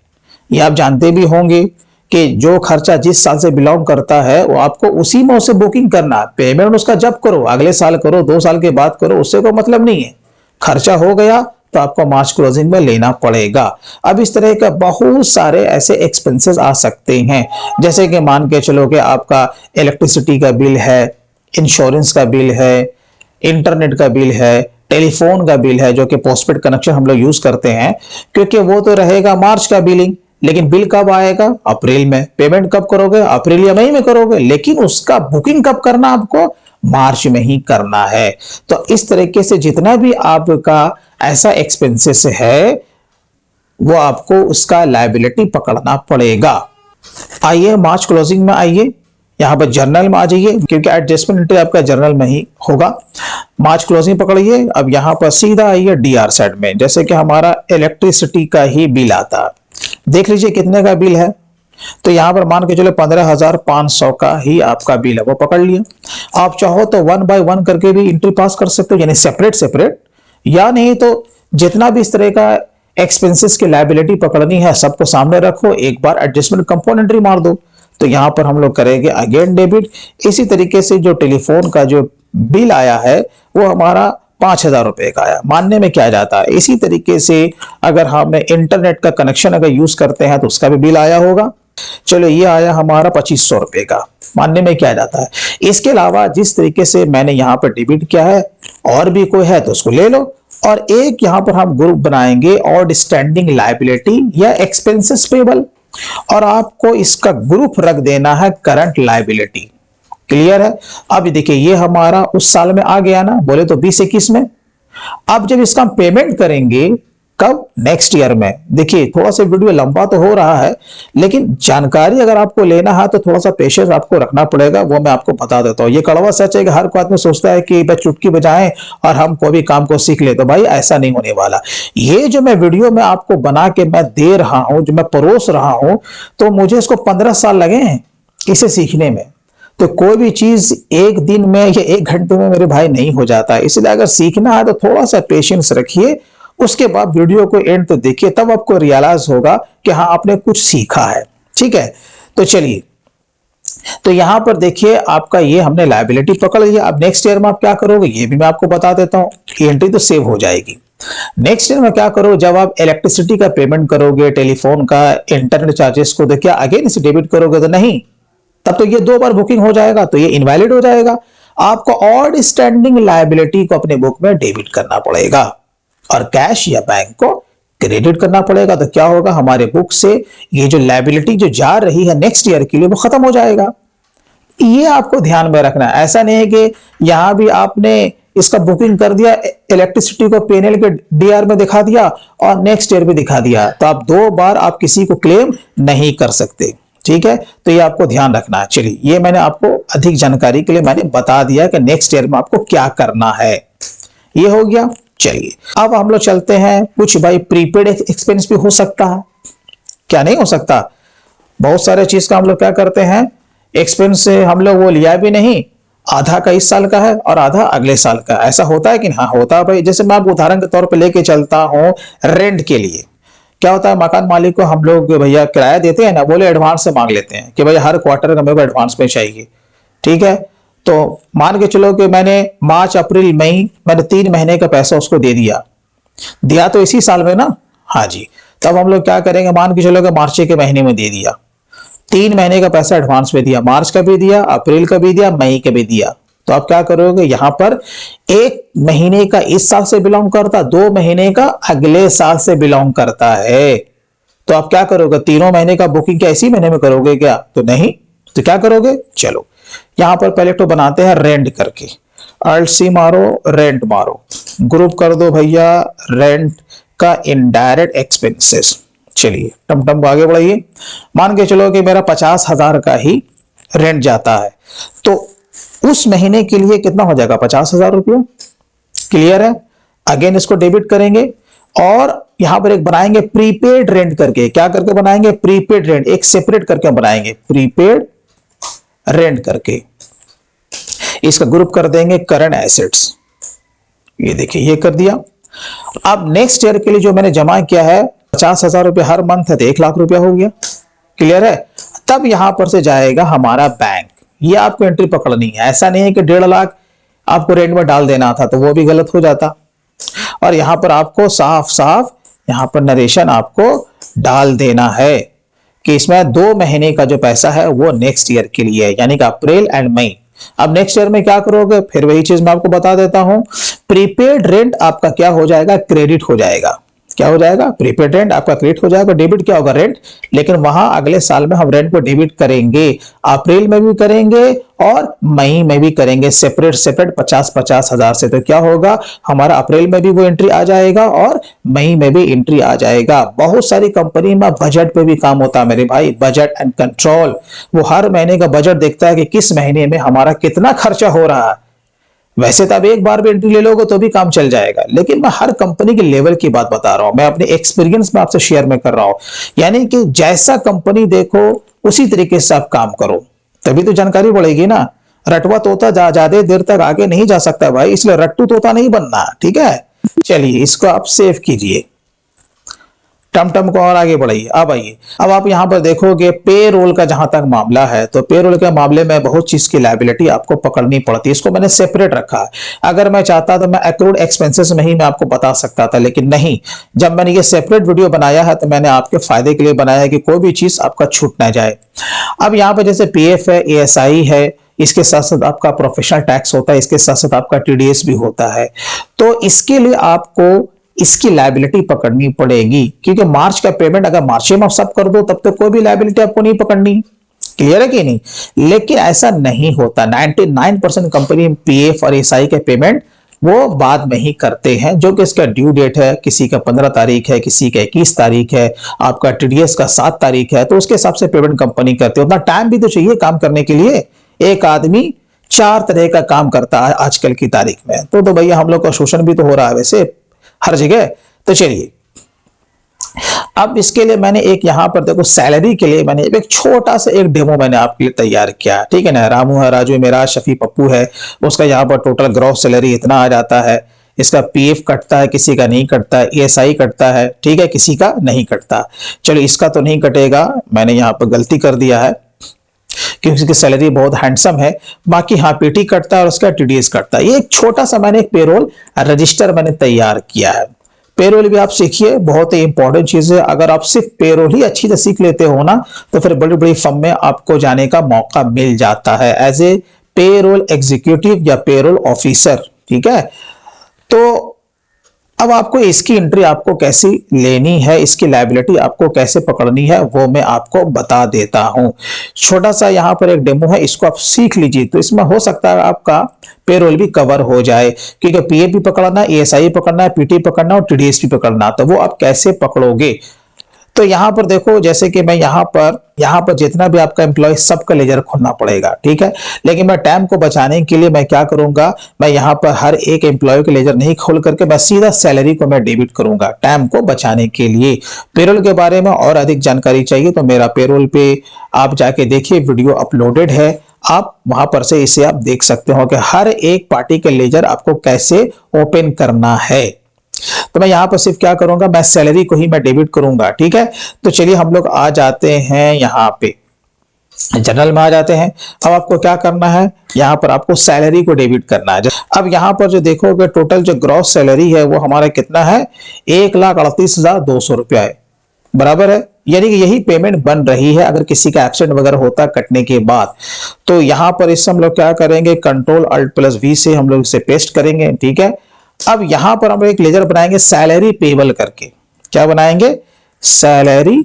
ये आप जानते भी होंगे कि जो खर्चा जिस साल से बिलोंग करता है वो आपको उसी में उसे बुकिंग करना है। पेमेंट उसका जब करो, अगले साल करो, 2 साल के बाद करो, उससे कोई मतलब नहीं है। खर्चा हो गया तो आपको मार्च क्लोजिंग में लेना पड़ेगा। अब इस तरह का बहुत सारे ऐसे एक्सपेंसेस आ सकते हैं, जैसे कि मान के चलो कि आपका इलेक्ट्रिसिटी का बिल है, इंश्योरेंस का बिल है, इंटरनेट का बिल है, टेलीफोन का बिल है, जो कि पोस्टपेड कनेक्शन हम लोग यूज करते हैं, क्योंकि वो तो रहेगा मार्च का बिलिंग। लेकिन बिल कब आएगा? अप्रैल में। पेमेंट कब करोगे? अप्रैल या मई में करोगे, लेकिन उसका बुकिंग कब करना आपको? मार्च में ही करना है। तो इस तरीके से जितना भी आपका ऐसा एक्सपेंसेस है वो आपको उसका लायबिलिटी पकड़ना पड़ेगा। आइए मार्च क्लोजिंग में आइए, यहां पर जर्नल में आ जाइए, क्योंकि एडजस्टमेंट एंट्री आपका जर्नल में ही होगा। मार्च क्लोजिंग पकड़िए। अब यहां पर सीधा आइए डीआर साइड में, जैसे कि हमारा इलेक्ट्रिसिटी का ही बिल आता है। देख लीजिए कितने का बिल है। तो यहां पर मान के चलो 15,500 का ही आपका बिल है, वो पकड़ लिया। आप चाहो तो 1 बाय 1 करके भी एंट्री पास कर सकते हो, यानी सेपरेट सेपरेट, या नहीं तो जितना भी इस तरह का एक्सपेंसेस की लायबिलिटी पकड़नी है सबको सामने रखो, एक बार एडजस्टमेंट कंपोनेंट एंट्री मार दो। तो यहां पर हम लोग करेंगे अगेन डेबिट। इसी तरीके से जो टेलीफोन का जो बिल आया है वो हमारा 5,000 रुपए का आया, मानने में क्या जाता है। इसी तरीके से अगर हम इंटरनेट का कनेक्शन अगर यूज करते हैं तो उसका भी बिल आया होगा। चलो ये आया हमारा 2,500 रुपए का, मानने में क्या जाता है। इसके अलावा जिस तरीके से मैंने यहां पर डेबिट किया है, और भी कोई है तो उसको ले लो। और एक यहां पर हम ग्रुप बनाएंगे और स्टैंडिंग लायबिलिटी या एक्सपेंसेस पेबल, और आपको इसका ग्रुप रख देना है करंट लायबिलिटी। क्लियर है? अब देखिए ये हमारा उस साल में आ गया ना, बोले तो 2021 में। अब जब इसका पेमेंट करेंगे कब? नेक्स्ट ईयर में। देखिए थोड़ा सा वीडियो लंबा तो हो रहा है, लेकिन जानकारी अगर आपको लेना है तो थोड़ा सा पेशेंस आपको रखना पड़ेगा, वो मैं आपको बता देता हूं। ये कड़वा सच है कि हर कोई आदमी सोचता है कि बस चुटकी बजाएं और हम कोई भी काम को सीख ले, तो भाई ऐसा नहीं होने वाला। ये जो मैं वीडियो में आपको बना के मैं दे रहा हूं, जो मैं परोस रहा हूं, तो मुझे इसको 15 साल लगे हैं इसे सीखने में। तो कोई भी चीज एक दिन में या 1 घंटे में मेरे भाई नहीं हो जाता है। इसलिए अगर सीखना है तो थोड़ा सा पेशेंस रखिए, उसके बाद वीडियो को एंड तो देखिए, तब आपको रियलाइज होगा कि हाँ आपने कुछ सीखा है। ठीक है, तो चलिए, तो यहां पर देखिए आपका ये हमने लायबिलिटी पकड़ लिया। अब नेक्स्ट ईयर में आप क्या करोगे ये भी मैं आपको बता देता हूं। एंट्री तो सेव हो जाएगी। नेक्स्ट ईयर में क्या करो, जब आप इलेक्ट्रिसिटी का पेमेंट करोगे, टेलीफोन का, इंटरनेट चार्जेस को, तो क्या अगेन इसे डेबिट करोगे? तो नहीं, तब तो ये 2 बार बुकिंग हो जाएगा, तो ये इनवैलिड हो जाएगा। आपको और स्टैंडिंग लायबिलिटी को अपने बुक में डेबिट करना पड़ेगा और कैश या बैंक को क्रेडिट करना पड़ेगा। तो क्या होगा, हमारे बुक से ये जो लायबिलिटी जो जा रही है नेक्स्ट ईयर के लिए वो खत्म हो जाएगा। ये आपको ध्यान में रखना है। ऐसा नहीं है कि यहां भी आपने इसका बुकिंग कर दिया, इलेक्ट्रिसिटी को पेनल के डीआर में दिखा दिया और नेक्स्ट ईयर भी दिखा दिया, तो आप 2 बार आप किसी को क्लेम नहीं कर सकते। ठीक है, तो ये आपको ध्यान रखना है। चलिए, ये मैंने आपको अधिक जानकारी के लिए मैंने बता दिया कि नेक्स्ट ईयर में आपको क्या करना है। ये हो गया। चलिए अब हम लोग चलते हैं, कुछ भाई प्रीपेड एक्सपेंस भी हो सकता है, क्या नहीं हो सकता। बहुत सारे चीज का हम लोग क्या करते हैं, एक्सपेंस से हम लोग वो लिया भी नहीं, आधा का इस साल का है और आधा अगले साल का। ऐसा होता है कि हाँ होता है भाई। जैसे मैं आपको उदाहरण के तौर पे लेके चलता हूं, रेंट के लिए क्या होता है, मकान मालिक को हम लोग भैया किराया देते हैं ना, बोले एडवांस से मांग लेते हैं कि भाई हर क्वार्टर का मेरे को एडवांस में चाहिए। ठीक है, तो मान के चलो कि मैंने मार्च अप्रैल मई मैंने 3 महीने का पैसा उसको दे दिया तो इसी साल में ना। हाँ जी, तब हम लोग क्या करेंगे, मान के चलो कि मार्च के महीने में दे दिया, 3 महीने का पैसा एडवांस में दिया, मार्च का भी दिया, अप्रैल का भी दिया, मई का भी दिया। तो आप क्या करोगे, यहां पर 1 महीने का इस साल से बिलोंग करता, 2 महीने का अगले साल से बिलोंग करता है। तो आप क्या करोगे, 3 महीने का बुकिंग क्या इसी महीने में करोगे क्या? तो नहीं, तो क्या करोगे, चलो यहां पर पहले तो बनाते हैं रेंट करके। अल्ट सी मारो, रेंट मारो, ग्रुप कर दो भैया रेंट का इनडायरेक्ट एक्सपेंसेस। चलिए टमटम आगे बढ़ाइए। मान के चलो कि मेरा 50,000 का ही रेंट जाता है, तो उस महीने के लिए कितना हो जाएगा, 50,000 रुपया। क्लियर है? अगेन इसको डेबिट करेंगे और यहां पर एक बनाएंगे प्रीपेड रेंट करके। क्या करके बनाएंगे, प्रीपेड रेंट, एक सेपरेट करके बनाएंगे प्रीपेड रेंट करके। इसका ग्रुप कर देंगे करंट एसेट्स। ये देखिए ये कर दिया। अब नेक्स्ट ईयर के लिए जो मैंने जमा किया है 50,000 रुपया हर मंथ है, तो 1 लाख रुपया हो गया। क्लियर है? तब यहां पर से जाएगा हमारा बैंक, ये आपको एंट्री पकड़नी है। ऐसा नहीं है कि 1.5 लाख आपको रेंट में डाल देना था, तो वो भी गलत हो जाता। और यहां पर आपको साफ साफ यहां पर नरेशन आपको डाल देना है कि इसमें 2 महीने का जो पैसा है वो नेक्स्ट ईयर के लिए है, यानी कि अप्रैल एंड मई। अब नेक्स्ट ईयर में क्या करोगे, फिर वही चीज मैं आपको बता देता हूं। प्रीपेड रेंट आपका क्या हो जाएगा, क्रेडिट हो जाएगा। क्या हो जाएगा, प्रीपेड रेंट आपका क्रेडिट हो जाएगा, डेबिट क्या होगा, रेंट। लेकिन वहां अगले साल में हम रेंट को डेबिट करेंगे, अप्रैल में भी करेंगे और मई में भी करेंगे, सेपरेट सेपरेट 50-50 हजार से। तो क्या होगा, हमारा अप्रैल में भी वो एंट्री आ जाएगा और मई में भी एंट्री आ जाएगा। बहुत सारी कंपनी में बजट पे भी काम होता है मेरे भाई, बजट एंड कंट्रोल। वो हर महीने का बजट देखता है कि किस महीने में हमारा कितना खर्चा हो रहा है। वैसे तो आप एक बार भी एंट्री ले लोगे तो भी काम चल जाएगा, लेकिन मैं हर कंपनी के लेवल की बात बता रहा हूं, मैं अपने एक्सपीरियंस में आपसे शेयर में कर रहा हूं। यानी कि जैसा कंपनी देखो उसी तरीके से आप काम करो, तभी तो जानकारी बढ़ेगी ना। रटवा तोता ज्यादा देर तक आगे नहीं जा सकता भाई, इसलिए रट्टू तोता नहीं बनना, ठीक है। चलिए इसको आप सेव कीजिए, टमटम को और आगे बढ़ाइए। अब आइए, अब आप यहां पर देखोगे पे रोल का जहां तक मामला है, तो पे रोल के मामले में बहुत चीज की लायबिलिटी आपको पकड़नी पड़ती है। इसको मैंने सेपरेट रखा है। अगर मैं चाहता तो मैं एक्रूड एक्सपेंसेस में ही मैं आपको बता सकता था, लेकिन नहीं, जब मैंने ये सेपरेट वीडियो बनाया है तो मैंने आपके फायदे के लिए बनाया है कि कोई भी चीज आपका छूट ना जाए। अब यहाँ पर जैसे पीएफ है, एएसआई है, इसके साथ साथ आपका प्रोफेशनल टैक्स होता है, इसके साथ साथ आपका टीडीएस भी होता है। तो इसके लिए आपको इसकी लायबिलिटी पकड़नी पड़ेगी, क्योंकि मार्च का पेमेंट अगर मार्च में आप सब कर दो तब तक कोई भी लायबिलिटी आपको नहीं पकड़नी। क्लियर है कि नहीं? लेकिन ऐसा नहीं होता। 99% कंपनी पीएफ और एसआई के पेमेंट वो बाद में ही करते हैं, जो कि इसका ड्यू डेट है, किसी का 15 तारीख है, किसी का 21 तारीख है, आपका टीडीएस का 7 तारीख है, तो उसके हिसाब से पेमेंट कंपनी करती है। उतना टाइम भी तो चाहिए काम करने के लिए। एक आदमी 4 तरह का काम करता है आजकल की तारीख में, तो भैया हम लोग का शोषण भी तो हो रहा है वैसे हर जगह। तो चलिए, अब इसके लिए मैंने एक यहां पर देखो सैलरी के लिए मैंने एक छोटा सा एक डेमो मैंने आपके लिए तैयार किया, ठीक है ना। रामू है, राजू है, मेरा शफी पप्पू है, उसका यहां पर टोटल ग्रॉस सैलरी इतना आ जाता है। इसका पीएफ कटता है, किसी का नहीं कटता है, ईएसआई कटता है, ठीक है, किसी का नहीं कटता। चलो इसका तो नहीं कटेगा, मैंने यहां पर गलती कर दिया है क्योंकि उसकी सैलरी बहुत हैंडसम है। बाकी हाँ पीटी कटता है और उसका टीडीएस कटता है। ये एक छोटा सा मैंने एक पेरोल रजिस्टर मैंने तैयार किया है। पेरोल भी आप सीखिए, बहुत ही इंपॉर्टेंट चीज है। अगर आप सिर्फ पेरोल ही अच्छी से सीख लेते हो ना, तो फिर बड़ी बड़ी फर्म में आपको जाने का मौका मिल जाता है एज ए पेरोल एग्जीक्यूटिव या पेरोल ऑफिसर, ठीक है। तो अब आपको इसकी एंट्री आपको कैसी लेनी है, इसकी लायबिलिटी आपको कैसे पकड़नी है, वो मैं आपको बता देता हूं। छोटा सा यहां पर एक डेमो है, इसको आप सीख लीजिए, तो इसमें हो सकता है आपका पेरोल भी कवर हो जाए, क्योंकि पीएफ भी पकड़ना है, ईएसआई पकड़ना है, पीटी पकड़ना है और टीडीएस भी पकड़ना है। तो वो आप कैसे पकड़ोगे, तो यहां पर देखो, जैसे कि मैं यहां पर जितना भी आपका एम्प्लॉय सबका लेजर खोलना पड़ेगा, ठीक है। लेकिन मैं टाइम को बचाने के लिए मैं क्या करूंगा, मैं यहां पर हर एक एम्प्लॉय के लेजर नहीं खोल करके मैं सीधा सैलरी को मैं डेबिट करूंगा, टाइम को बचाने के लिए। पेरोल के बारे में और अधिक जानकारी चाहिए तो मेरा पेरोल पे आप जाके देखिए, वीडियो अपलोडेड है, आप वहां पर से इसे आप देख सकते हो कि हर एक पार्टी के लेजर आपको कैसे ओपन करना है। तो मैं यहां पर सिर्फ क्या करूंगा, मैं सैलरी को ही मैं डेबिट करूंगा, ठीक है। तो चलिए हम लोग आ जाते हैं यहां पे जनरल में आ जाते हैं। अब आपको क्या करना है, यहां पर आपको सैलरी को डेबिट करना है। अब यहां पर जो देखोगे टोटल जो ग्रॉस सैलरी है वो हमारा कितना है, 1,38,200 रुपया है, बराबर है। यानी कि यही पेमेंट बन रही है अगर किसी का एक्सीडेंट वगैरह होता कटने के बाद। तो यहां पर इससे हम लोग क्या करेंगे, Ctrl+Alt+V से हम लोग इसे पेस्ट करेंगे, ठीक है। अब यहां पर हम एक लेजर बनाएंगे सैलरी पेबल करके। क्या बनाएंगे, सैलरी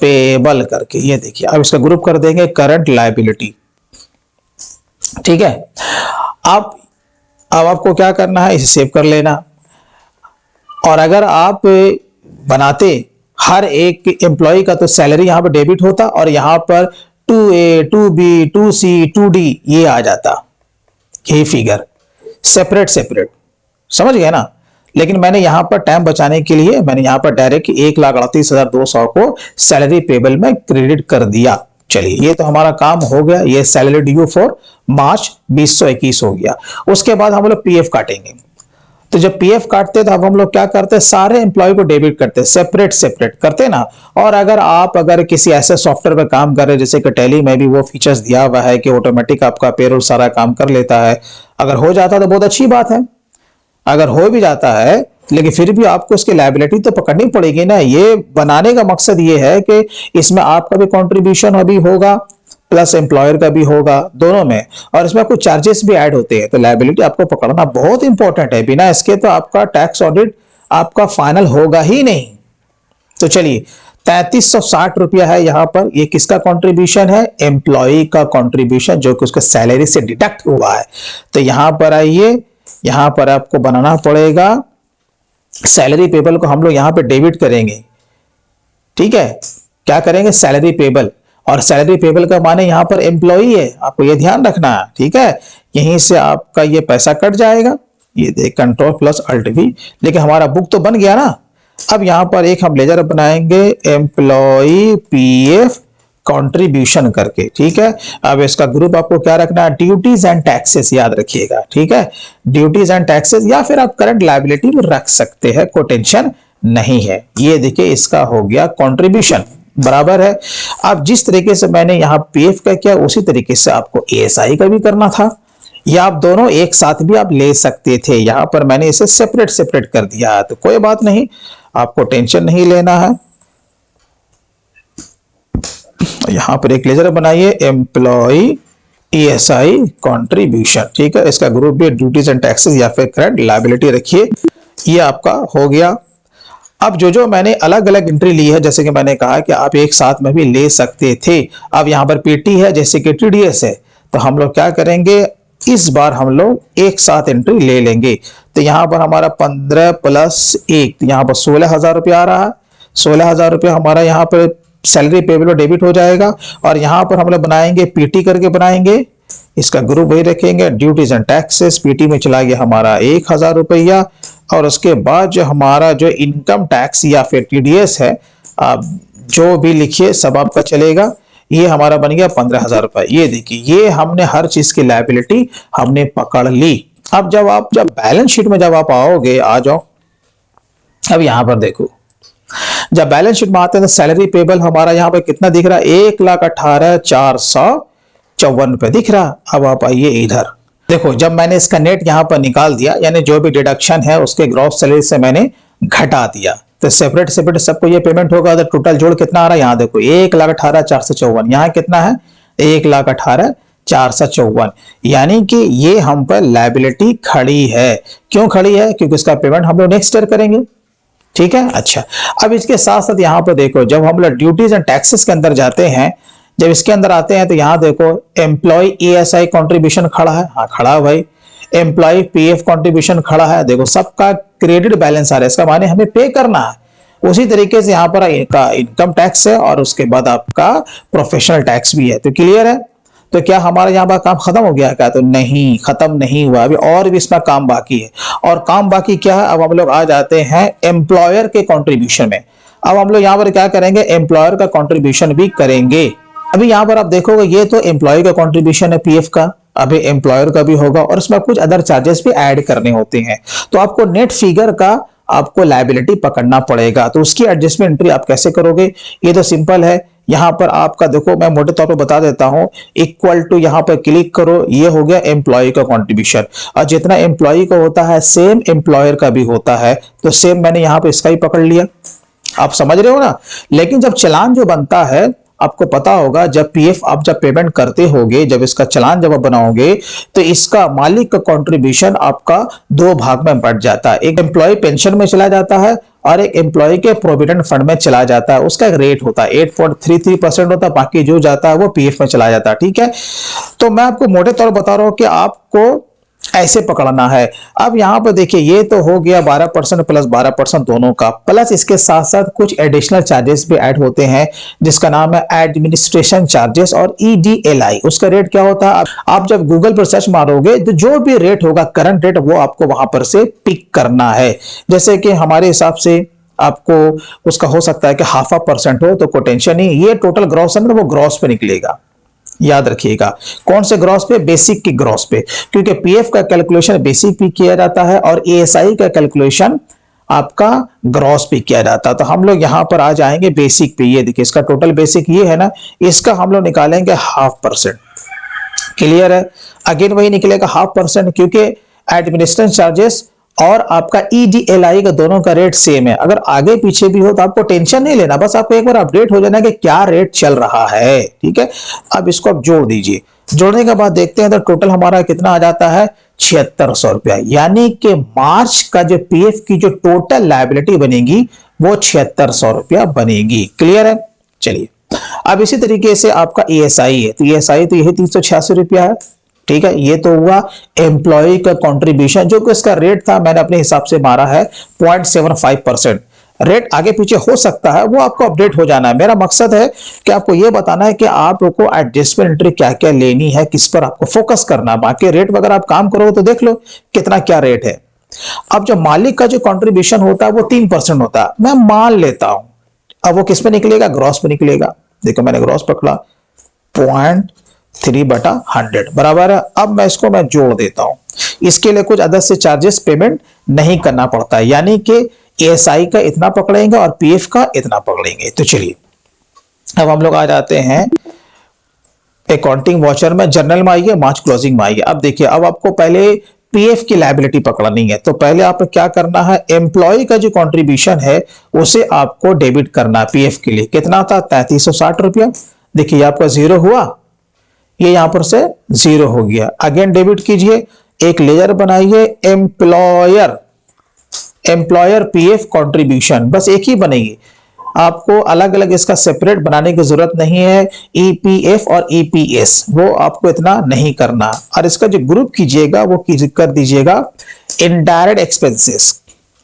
पेबल करके। ये देखिए, अब इसका ग्रुप कर देंगे करंट लायबिलिटी, ठीक है। अब आपको क्या करना है, इसे सेव कर लेना। और अगर आप बनाते हर एक एम्प्लॉय का तो सैलरी यहां पर डेबिट होता और यहां पर 2A 2B 2C 2D ये आ जाता, यही फिगर सेपरेट, समझ गए ना। लेकिन मैंने यहां पर टाइम बचाने के लिए मैंने यहां पर डायरेक्ट 1,38,200 को सैलरी पेबल में क्रेडिट कर दिया। चलिए ये तो हमारा काम हो गया, ये सैलरी ड्यू फॉर मार्च 2021 हो गया। उसके बाद हम लोग पीएफ काटेंगे। तो जब पीएफ काटते हैं तो अब हम लोग क्या करते हैं, सारे एम्प्लॉय को डेबिट करते हैं, सेपरेट सेपरेट करते ना। और अगर किसी ऐसे सॉफ्टवेयर पे काम कर रहे हैं जैसे कि टैली में भी वो फीचर्स दिया हुआ है कि ऑटोमेटिक आपका पेरोल सारा काम कर लेता है, अगर हो जाता है तो बहुत अच्छी बात है। अगर हो भी जाता है लेकिन फिर भी आपको इसकी लायबिलिटी तो पकड़नी पड़ेगी ना। ये बनाने का मकसद ये है कि इसमें आपका भी कंट्रीब्यूशन अभी होगा प्लस एम्प्लॉयर का भी होगा, दोनों में, और इसमें कुछ चार्जेस भी ऐड होते हैं, तो लायबिलिटी आपको पकड़ना बहुत इंपॉर्टेंट है। बिना इसके तो आपका टैक्स ऑडिट आपका फाइनल होगा ही नहीं। तो चलिए 3360 रुपया है यहाँ पर, ये किसका कंट्रीब्यूशन है, एम्प्लॉय का कंट्रीब्यूशन जो कि उसके सैलरी से डिडक्ट हुआ है। तो यहां पर आइए, यहां पर आपको बनाना पड़ेगा सैलरी पेबल को हम लोग यहां पे डेबिट करेंगे, ठीक है। क्या करेंगे, सैलरी पेबल, और सैलरी पेबल का माने यहां पर एम्प्लॉई है, आपको ये ध्यान रखना है, ठीक है। यहीं से आपका ये पैसा कट जाएगा, ये देख कंट्रोल प्लस अल्ट वी, लेकिन हमारा बुक तो बन गया ना। अब यहां पर एक हम लेजर बनाएंगे एम्प्लॉई पीएफ कंट्रीब्यूशन करके, ठीक है। अब इसका ग्रुप आपको क्या रखना है, ड्यूटीज एंड टैक्सेस, याद रखिएगा, ठीक है। ड्यूटीज एंड टैक्सेस या फिर आप करंट लायबिलिटी भी रख सकते हैं, कोई टेंशन नहीं है। ये देखिए इसका हो गया कंट्रीब्यूशन, बराबर है। अब जिस तरीके से मैंने यहां पीएफ का किया उसी तरीके से आपको एएसआई का भी करना था, या आप दोनों एक साथ भी आप ले सकते थे। यहां पर मैंने इसे सेपरेट सेपरेट कर दिया, तो कोई बात नहीं, आपको टेंशन नहीं लेना है। यहां पर एक लेजर बनाइए एम्प्लॉय ईएसआई कंट्रीब्यूशन, ठीक है। इसका ग्रुप भी ड्यूटीज एंड टैक्सेस या फिर करंट लायबिलिटी रखिए, ये आपका हो गया। अब जो मैंने अलग अलग एंट्री ली है, जैसे कि मैंने कहा कि आप एक साथ में भी ले सकते थे। अब यहां पर पीटी है जैसे कि टीडीएस है, तो हम लोग क्या करेंगे, इस बार हम लोग एक साथ एंट्री ले लेंगे। तो यहां पर हमारा 15 प्लस 1, तो यहां पर 16,000 रुपया आ रहा है। 16,000 रुपया हमारा यहां पर सैलरी पेबल में डेबिट हो जाएगा, और यहां पर हम लोग बनाएंगे पीटी करके बनाएंगे, इसका ग्रुप वही रखेंगे ड्यूटीज एंड टैक्सेस, पीटी में चला गया हमारा 1,000 रुपया, और उसके बाद जो हमारा जो इनकम टैक्स या फिर टीडीएस है, आप जो भी लिखिए सब आपका चलेगा, ये हमारा बन गया 15,000 रुपए। ये देखिए, ये हमने हर चीज की लायबिलिटी हमने पकड़ ली। अब जब बैलेंस शीट में जब आप आओगे, आ जाओ, अब यहां पर देखो, जब बैलेंस शीट में आते हैं तो सैलरी पेबल हमारा यहां पर कितना दिख रहा है, 1,18,454 रुपए दिख रहा। अब आप आइए इधर देखो, जब मैंने इसका नेट यहां पर निकाल दिया, यानी जो भी डिडक्शन है उसके ग्रॉस सैलरी से मैंने घटा दिया, तो सेपरेट सेपरेट सबको ये पेमेंट होगा। तो टोटल जोड़ कितना आ रहा है, यहां देखो 1,18,454, यहां कितना है 1,18,454, यानी कि ये हम पर लायबिलिटी खड़ी है। क्यों खड़ी है, क्योंकि इसका पेमेंट हम लोग नेक्स्ट ईयर करेंगे, ठीक है। अच्छा, अब इसके साथ साथ यहां पर देखो, जब हम लोग ड्यूटीज एंड टैक्सेस के अंदर जाते हैं, जब इसके अंदर आते हैं तो यहां देखो एम्प्लॉय ईएसआई कंट्रीब्यूशन खड़ा है, हाँ खड़ा है भाई। एम्प्लॉय पीएफ कंट्रीब्यूशन खड़ा है, देखो सबका क्रेडिट बैलेंस आ रहा है, इसका माने हमें पे करना है। उसी तरीके से यहां पर इनकम टैक्स है, और उसके बाद आपका प्रोफेशनल टैक्स भी है। तो क्लियर है, तो क्या हमारा यहाँ पर काम खत्म हो गया क्या, तो नहीं, खत्म नहीं हुआ, अभी और भी इसमें काम बाकी है। और काम बाकी क्या है, अब हम लोग आ जाते हैं एम्प्लॉयर के कंट्रीब्यूशन में। अब हम लोग यहाँ पर क्या करेंगे, एम्प्लॉयर का कंट्रीब्यूशन भी करेंगे। अभी यहाँ पर आप देखोगे, ये तो एम्प्लॉय का कंट्रीब्यूशन है पीएफ का, अभी एम्प्लॉयर का भी होगा, और इसमें कुछ अदर चार्जेस भी ऐड करने होते हैं। तो आपको नेट फिगर का आपको लायबिलिटी पकड़ना पड़ेगा, तो उसकी एडजस्टमेंट एंट्री आप कैसे करोगे, ये तो सिंपल है। यहां पर आपका देखो, मैं मोटे तौर पर बता देता हूं, इक्वल टू यहां पर क्लिक करो, ये हो गया एम्प्लॉय का कंट्रीब्यूशन, और जितना एम्प्लॉय का होता है सेम एम्प्लॉयर का भी होता है, तो सेम मैंने यहां पर इसका ही पकड़ लिया। आप समझ रहे हो ना। लेकिन जब चालान जो बनता है, आपको पता होगा, जब पीएफ आप जब पेमेंट करते होगे, जब इसका चालान जब आप बनाओगे, तो इसका मालिक का कंट्रीब्यूशन आपका दो भाग में बंट जाता है। एक एम्प्लॉय पेंशन में चला जाता है, और एक एम्प्लॉय के प्रोविडेंट फंड में चला जाता है। उसका एक रेट होता है 8.33% होता है, बाकी जो जाता है वो पीएफ में चला जाता है, ठीक है। तो मैं आपको मोटे तौर पर बता रहा हूं कि आपको ऐसे पकड़ना है। अब यहां पर देखिए, ये तो हो गया 12% प्लस 12% दोनों का, प्लस इसके साथ साथ कुछ एडिशनल चार्जेस भी ऐड होते हैं, जिसका नाम है एडमिनिस्ट्रेशन चार्जेस और ईडीएलआई। उसका रेट क्या होता है, आप जब गूगल पर सर्च मारोगे तो जो भी रेट होगा करंट रेट, वो आपको वहां पर से पिक करना है। जैसे कि हमारे हिसाब से आपको उसका हो सकता है कि 0.5% हो, तो कोई टेंशन नहीं, ये टोटल ग्रॉस है ना, वो ग्रॉस पे निकलेगा, याद रखिएगा। कौन से ग्रॉस पे? बेसिक की ग्रॉस पे, क्योंकि पीएफ का कैलकुलेशन बेसिक पे किया जाता है और एएसआई का कैलकुलेशन आपका ग्रॉस पे किया जाता है। तो हम लोग यहां पर आ जाएंगे बेसिक पे। ये देखिए इसका टोटल बेसिक ये है ना, इसका हम लोग निकालेंगे 0.5%। क्लियर है? अगेन वही निकलेगा 0.5%, क्योंकि एडमिनिस्ट्रेशन चार्जेस और आपका ईडीएलआई का दोनों का रेट सेम है। अगर आगे पीछे भी हो तो आपको टेंशन नहीं लेना, बस आपको एक बार अपडेट हो जाना कि क्या रेट चल रहा है। ठीक है, अब इसको आप जोड़ दीजिए। जोड़ने के बाद देखते हैं तो टोटल हमारा कितना आ जाता है, 7600 रुपया। यानी कि मार्च का जो पीएफ की जो टोटल लायबिलिटी बनेगी वो 7600 रुपया बनेगी। क्लियर है? चलिए, अब इसी तरीके से आपका ईएसआई है, तो ईएसआई तो यही 386 रुपया है। ठीक है, ये तो हुआ एम्प्लॉय का कंट्रीब्यूशन, जो कि इसका रेट था मैंने अपने हिसाब से मारा है 0.75%। रेट आगे पीछे हो सकता है, वो आपको अपडेट हो जाना है। मेरा मकसद है कि आपको ये बताना है कि आपको एडजस्टमेंट एंट्री क्या क्या लेनी है, किस पर आपको फोकस करना है। बाकी रेट वगैरह आप काम करोगे तो देख लो कितना क्या रेट है। अब जो मालिक का जो कंट्रीब्यूशन होता है वो 3% होता है, मैं मान लेता हूं। अब वो किस पे निकलेगा? ग्रॉस पे निकलेगा। देखो मैंने ग्रॉस पकड़ा, 0.3/100 बराबर है। अब मैं इसको जोड़ देता हूं। इसके लिए कुछ अदर से चार्जेस पेमेंट नहीं करना पड़ता है, यानी कि एएसआई का इतना पकड़ेंगे और पीएफ का इतना पकड़ेंगे। तो चलिए अब हम लोग आ जाते हैं अकाउंटिंग वाचर में, जर्नल में आइए, मार्च क्लोजिंग में आइए। अब देखिए, अब आपको पहले पीएफ की लायबिलिटी पकड़नी है, तो पहले आपको क्या करना है, एम्प्लॉय का जो कंट्रीब्यूशन है उसे आपको डेबिट करना है। पीएफ के लिए कितना था? 3360 रुपया। देखिए आपका जीरो हुआ, ये यहां पर से जीरो हो गया। अगेन डेबिट कीजिए, एक लेजर बनाइए, एम्प्लॉयर पीएफ कंट्रीब्यूशन, बस एक ही बनेगी, आपको अलग अलग इसका सेपरेट बनाने की जरूरत नहीं है। ईपीएफ और ईपीएस वो आपको इतना नहीं करना, और इसका जो ग्रुप कीजिएगा वो कर दीजिएगा इनडायरेक्ट एक्सपेंसेस।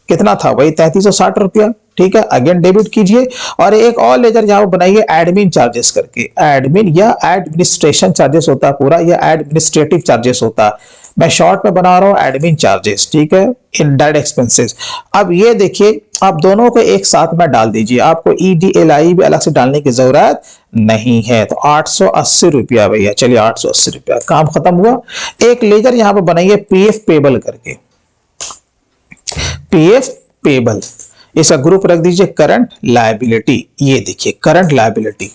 कितना था? वही 3360 रुपया। ठीक है, अगेन डेबिट कीजिए और एक और लेजर यहां बनाइए एडमिन चार्जेस करके। एडमिन या एडमिनिस्ट्रेशन चार्जेस होता है पूरा, या एडमिनिस्ट्रेटिव चार्जेस होता है, मैं शॉर्ट में बना रहा हूं एडमिन चार्जेस। ठीक है, इनडायरेक्ट एक्सपेंसेस। अब ये देखिए, आप दोनों को एक साथ में डाल दीजिए, आपको ईडीएलआई भी अलग से डालने की जरूरत नहीं है। तो 880 रुपया भैया। चलिए 880 रुपया, काम खत्म हुआ। एक लेजर यहां पर बनाइए पीएफ पेबल करके, पीएफ पेबल, इसका ग्रुप रख दीजिए करंट लायबिलिटी। ये देखिए करंट लायबिलिटी,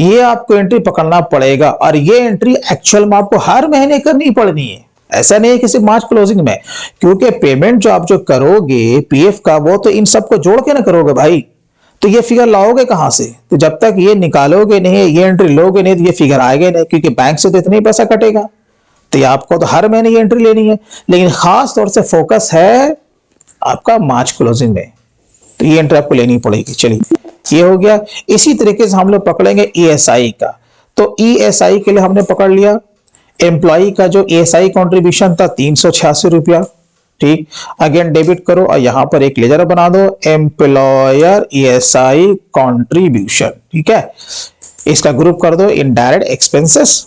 ये आपको एंट्री पकड़ना पड़ेगा, और ये एंट्री एक्चुअल में आपको हर महीने करनी पड़नी है। ऐसा नहीं है किसी मार्च क्लोजिंग में, क्योंकि पेमेंट जो आप जो करोगे पीएफ का, वो तो इन सबको जोड़ के ना करोगे भाई। तो ये फिगर लाओगे कहां से? तो जब तक ये निकालोगे नहीं, ये एंट्री लोगे नहीं, तो ये फिगर आएगा नहीं, क्योंकि बैंक से तो इतना ही पैसा कटेगा। तो ये आपको तो हर महीने ये एंट्री लेनी है, लेकिन खास तौर से फोकस है आपका मार्च क्लोजिंग में, तो ये एंट्री आपको लेनी पड़ेगी। चलिए ये हो गया। इसी तरीके से हम लोग पकड़ेंगे ईएसआई का। तो ईएसआई के लिए हमने पकड़ लिया, एम्प्लॉय का जो ईएसआई कंट्रीब्यूशन था 386 रुपया। ठीक, अगेन डेबिट करो और यहां पर एक लेजर बना दो, एम्प्लॉयर ईएसआई कंट्रीब्यूशन। ठीक है, इसका ग्रुप कर दो इनडायरेक्ट एक्सपेंसेस।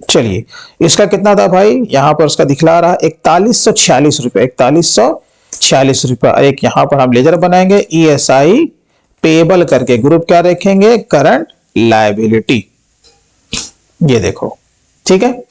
चलिए इसका कितना था भाई? यहां पर उसका दिखला रहा 4146 रुपया, 4146 रुपया। एक यहां पर हम लेजर बनाएंगे ईएसआई पेबल करके, ग्रुप क्या रखेंगे? Current liability. ये देखो, ठीक है,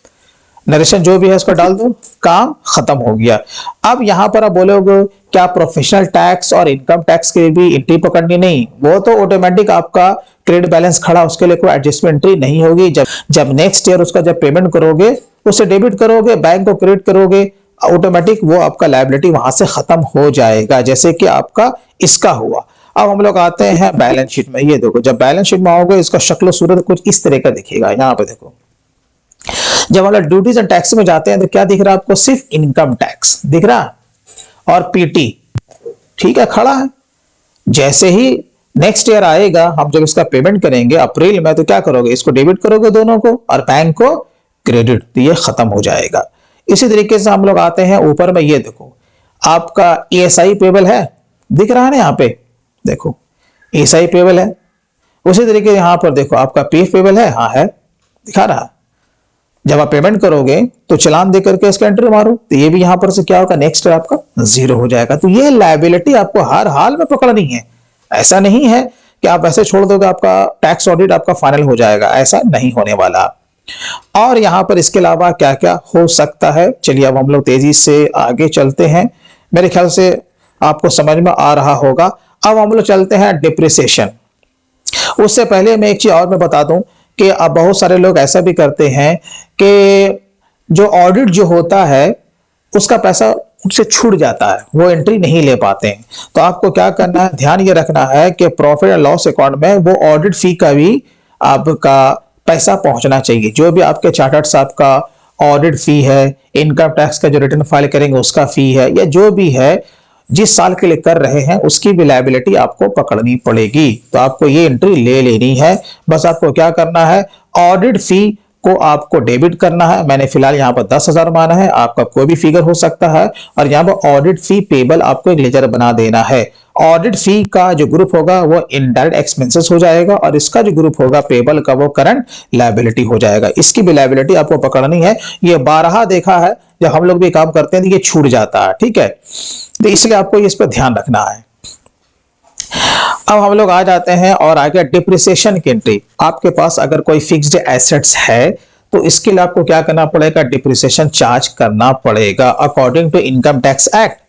नरेशन जो भी है इसको डाल दो, काम खत्म हो गया। अब यहां पर आप बोलोगे क्या प्रोफेशनल टैक्स और इनकम टैक्स के भी एंट्री पकड़नी? नहीं, वो तो ऑटोमेटिक आपका क्रेडिट बैलेंस खड़ा, उसके लिए कोई एडजस्टमेंट एंट्री नहीं होगी। जब नेक्स्ट ईयर उसका जब पेमेंट करोगे, उसे डेबिट करोगे, बैंक को क्रेडिट करोगे, ऑटोमेटिक वो आपका लायबिलिटी वहां से खत्म हो जाएगा, जैसे कि आपका इसका हुआ। अब हम लोग आते हैं बैलेंस शीट में। ये देखो, जब बैलेंस शीट में आओगे इसका शक्ल सूरत कुछ इस तरह का दिखेगा। यहाँ पे देखो, जब हम लोग ड्यूटीज एंड टैक्स में जाते हैं तो क्या दिख रहा है आपको? सिर्फ इनकम टैक्स दिख रहा है और पीटी, ठीक है, खड़ा है। जैसे ही नेक्स्ट ईयर आएगा, हम जब इसका पेमेंट करेंगे अप्रैल में, तो क्या करोगे? इसको डेबिट करोगे दोनों को, और बैंक को क्रेडिट, तो ये खत्म हो जाएगा। इसी तरीके से हम लोग आते हैं ऊपर में। ये देखो, आपका ईएसआई पेबल है, दिख रहा है ना यहाँ पे, देखो ईएसआई पेबल है। उसी तरीके यहां पर देखो आपका पीएफ पेबल है, हाँ है, दिखा रहा है। जब आप पेमेंट करोगे तो चलान दे करके इसका एंट्री मारो, तो ये भी यहां पर से क्या होगा? नेक्स्ट आपका जीरो हो जाएगा। तो ये लायबिलिटी आपको हर हाल में पकड़नी है। ऐसा नहीं है कि आप वैसे छोड़ दोगे आपका टैक्स ऑडिट आपका फाइनल हो जाएगा, ऐसा नहीं होने वाला। और यहां पर इसके अलावा क्या क्या हो सकता है, चलिए अब हम लोग तेजी से आगे चलते हैं। मेरे ख्याल से आपको समझ में आ रहा होगा। अब हम लोग चलते हैं डिप्रिसिएशन। उससे पहले मैं एक चीज और मैं बता दूं कि अब बहुत सारे लोग ऐसा भी करते हैं कि जो ऑडिट जो होता है उसका पैसा उनसे छूट जाता है, वो एंट्री नहीं ले पाते हैं। तो आपको क्या करना है, ध्यान ये रखना है कि प्रॉफिट एंड लॉस अकाउंट में वो ऑडिट फी का भी आपका पैसा पहुंचना चाहिए। जो भी आपके चार्टर्ड साहब का ऑडिट फी है, इनकम टैक्स का जो रिटर्न फाइल करेंगे उसका फी है, या जो भी है जिस साल के लिए कर रहे हैं उसकी भी लायबिलिटी आपको पकड़नी पड़ेगी। तो आपको ये एंट्री ले लेनी है। बस आपको क्या करना है, ऑडिट फी को आपको डेबिट करना है। मैंने फिलहाल यहाँ पर 10,000 माना है, आपका कोई भी फिगर हो सकता है। और यहाँ पर ऑडिट फी पेबल आपको एक लेजर बना देना है। ऑडिट फी का जो ग्रुप होगा वो इनडायरेक्ट एक्सपेंसेस हो जाएगा, और इसका जो ग्रुप होगा पेबल का वो करंट लायबिलिटी हो जाएगा। इसकी भी लायबिलिटी आपको पकड़नी है। ये 12 देखा है, जब हम लोग भी काम करते हैं तो ये छूट जाता है, ठीक है। तो इसलिए आपको इस पर ध्यान रखना है। अब हम लोग आ जाते हैं और आगे डिप्रिसिएशन की एंट्री। आपके पास अगर कोई फिक्स्ड एसेट्स है तो इसके लिए आपको क्या करना पड़ेगा, डिप्रिसिएशन चार्ज करना पड़ेगा according to income tax act.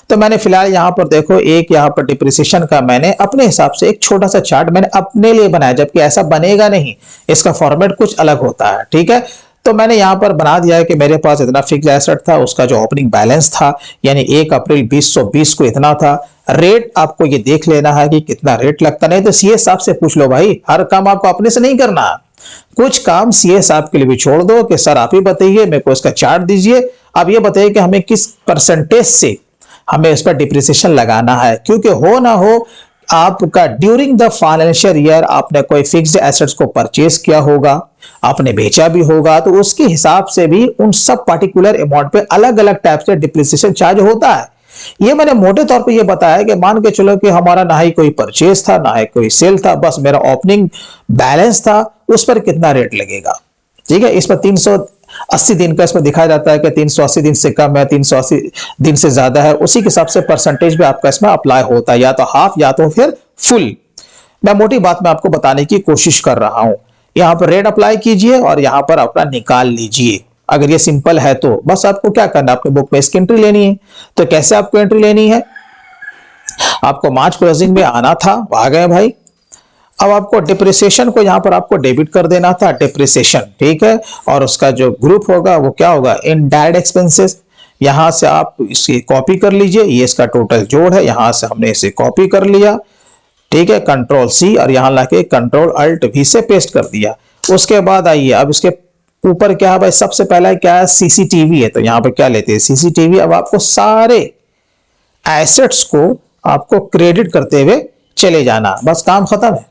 तो मैंने फिलहाल यहां पर देखो एक यहां पर डिप्रिसिएशन का मैंने अपने हिसाब से एक छोटा सा चार्ट मैंने अपने लिए बनाया, जबकि ऐसा बनेगा नहीं, इसका फॉर्मेट कुछ अलग होता है, ठीक है। तो मैंने यहां पर बना दिया है कि मेरे पास इतना फिक्स्ड एसेट था, उसका जो ओपनिंग बैलेंस था यानी 1 अप्रैल 2020 को इतना था। रेट आपको ये देख लेना है कि कितना रेट लगता, नहीं तो सीए साहब से पूछ लो भाई, हर काम आपको अपने से नहीं करना। कुछ काम सीए साहब के लिए भी छोड़ दो कि सर आप ही बताइए, मेरे को इसका चार्ट दीजिए, अब ये बताइए कि हमें किस परसेंटेज से हमें इस पर डिप्रिसिएशन लगाना है। क्योंकि हो ना हो आपका ड्यूरिंग द फाइनेंशियल ईयर आपने कोई फिक्स्ड एसेट्स को परचेज किया होगा, आपने बेचा भी होगा, तो उसके हिसाब से भी उन सब पर्टिकुलर अमाउंट पे अलग अलग टाइप से डिप्रिसिएशन चार्ज होता है। ये मैंने मोटे तौर पे ये बताया कि मान के चलो कि हमारा ना ही कोई परचेज था ना ही कोई सेल था, बस मेरा ओपनिंग बैलेंस था, उस पर कितना रेट लगेगा, ठीक है। इस पर 380 दिन का इसमें दिखाया जाता है कि 380 दिन से कम है, 380 दिन से ज्यादा है, उसी के हिसाब से परसेंटेज भी आपका इसमें अप्लाई होता है, या तो हाफ या तो फिर फुल। मैं मोटी बात में आपको बताने की कोशिश कर रहा हूं। यहां पर रेट अप्लाई कीजिए और यहां पर अपना निकाल लीजिए। अगर ये सिंपल है तो बस आपको क्या करना है, अपने बुक में इसकी एंट्री लेनी है। तो कैसे आपको एंट्री लेनी है, आपको मार्च क्लोजिंग में आना था, आ गए भाई। अब आपको डिप्रिसिएशन को यहां पर आपको डेबिट कर देना था, डिप्रिसिएशन, ठीक है। और उसका जो ग्रुप होगा वो क्या होगा, इनडायरेक्ट एक्सपेंसेस। यहां से आप इसकी कॉपी कर लीजिए, ये इसका टोटल जोड़ है, यहां से हमने इसे कॉपी कर लिया, ठीक है, कंट्रोल सी, और यहां लाके कंट्रोल अल्ट वी से पेस्ट कर दिया। उसके बाद आइए, अब इसके ऊपर क्या है भाई, सबसे पहला क्या है, सीसीटीवी है। तो यहां पर क्या लेते हैं, सीसीटीवी। अब आपको सारे एसेट्स को आपको क्रेडिट करते हुए चले जाना, बस काम खत्म है।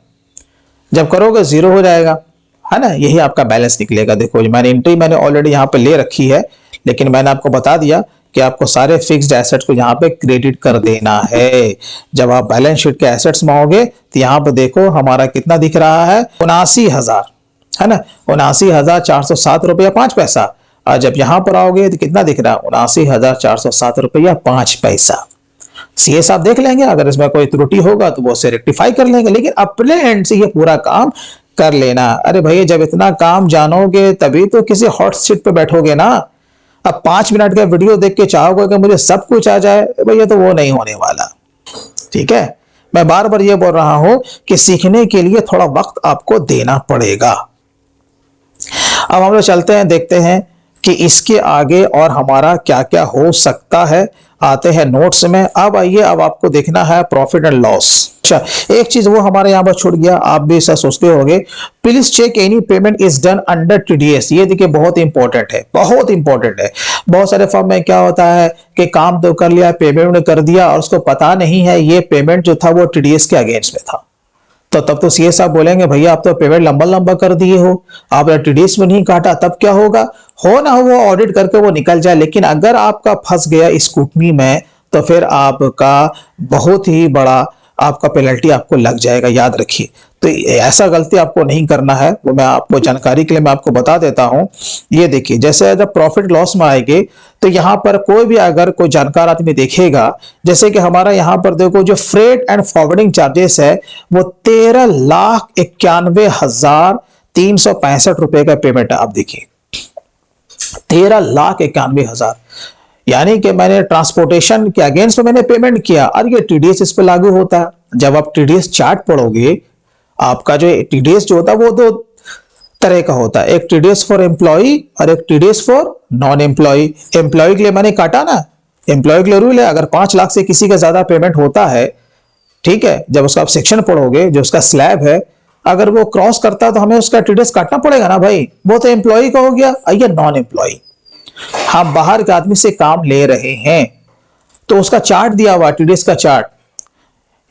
जब करोगे 0 हो जाएगा, है ना, यही आपका बैलेंस निकलेगा। देखो मैंने एंट्री मैंने ऑलरेडी यहां पे ले रखी है, लेकिन मैंने आपको बता दिया कि आपको सारे फिक्स्ड एसेट्स को यहां पे क्रेडिट कर देना है। जब आप बैलेंस शीट के एसेट्स में आओगे तो यहां पे देखो हमारा कितना दिख रहा है, 79,000, है ना, 79,407 रुपया 5 पैसा। और जब यहां पर आओगे तो कितना दिख रहा है, 79,407 रुपया 5 पैसा। सीए साहब देख लेंगे, अगर इसमें कोई त्रुटि होगा तो वो उसे रेक्टिफाई कर लेंगे, लेकिन अपने एंड से ये पूरा काम कर लेना। अरे भैया, जब इतना काम जानोगे तभी तो किसी हॉट सीट पे बैठोगे ना। अब 5 मिनट का वीडियो देख के चाहोगे कि मुझे सब कुछ आ जाए, भैया तो वो नहीं होने वाला, ठीक है। मैं बार बार ये बोल रहा हूं कि सीखने के लिए थोड़ा वक्त आपको देना पड़ेगा। अब हम लोग चलते हैं, देखते हैं कि इसके आगे और हमारा क्या क्या हो सकता है। आते हैं नोट्स में। अब आइए, अब आपको देखना है प्रॉफिट एंड लॉस। अच्छा, एक चीज वो हमारे यहां पर छूट गया, आप भी ऐसा सोचते होंगे, please check any payment is done under TDS. ये देखिए बहुत इंपॉर्टेंट है, बहुत इंपॉर्टेंट है। बहुत सारे फर्म में क्या होता है कि काम तो कर लिया, पेमेंट कर दिया, और उसको पता नहीं है ये पेमेंट जो था वो टीडीएस के अगेंस्ट में था। तो तब तो सीए साहब बोलेंगे भैया आप तो पेमेंट लंबा लंबा कर दिए हो, आपने टीडीएस में नहीं काटा, तब क्या होगा। हो ना हो वो ऑडिट करके वो निकल जाए, लेकिन अगर आपका फंस गया स्कूटनी में तो फिर आपका बहुत ही बड़ा आपका पेनल्टी आपको लग जाएगा, याद रखिए। तो ऐसा गलती आपको नहीं करना है, वो मैं आपको जानकारी के लिए मैं आपको बता देता हूं। ये देखिए, जैसे जब प्रॉफिट लॉस में आएंगे तो यहां पर कोई भी अगर कोई जानकार आदमी देखेगा, जैसे कि हमारा यहां पर देखो जो फ्रेट एंड फॉरवर्डिंग चार्जेस है वो 13,91,365 रुपए का पेमेंट है। आप देखिए 13,91,000, यानी कि मैंने ट्रांसपोर्टेशन के अगेंस्ट में मैंने पेमेंट किया और ये टीडीएस इस पे लागू होता है। जब आप टीडीएस चार्ट पढ़ोगे, आपका जो टीडीएस जो होता है वो दो तरह का होता है, एक टीडीएस फॉर एम्प्लॉय और एक TDS for non employee. Employee के लिए मैंने काटा ना, एम्प्लॉय के लिए रूल है, अगर 5 लाख से किसी का ज्यादा पेमेंट होता है, ठीक है, जब उसका आप सेक्शन पढ़ोगे, जो उसका स्लैब है, अगर वो क्रॉस करता है तो हमें उसका टीडीएस काटना पड़ेगा ना भाई। वो तो एम्प्लॉय का हो गया। आइए नॉन एम्प्लॉय, हम बाहर के आदमी से काम ले रहे हैं तो उसका चार्ट दिया हुआ, टीडीएस का चार्ट,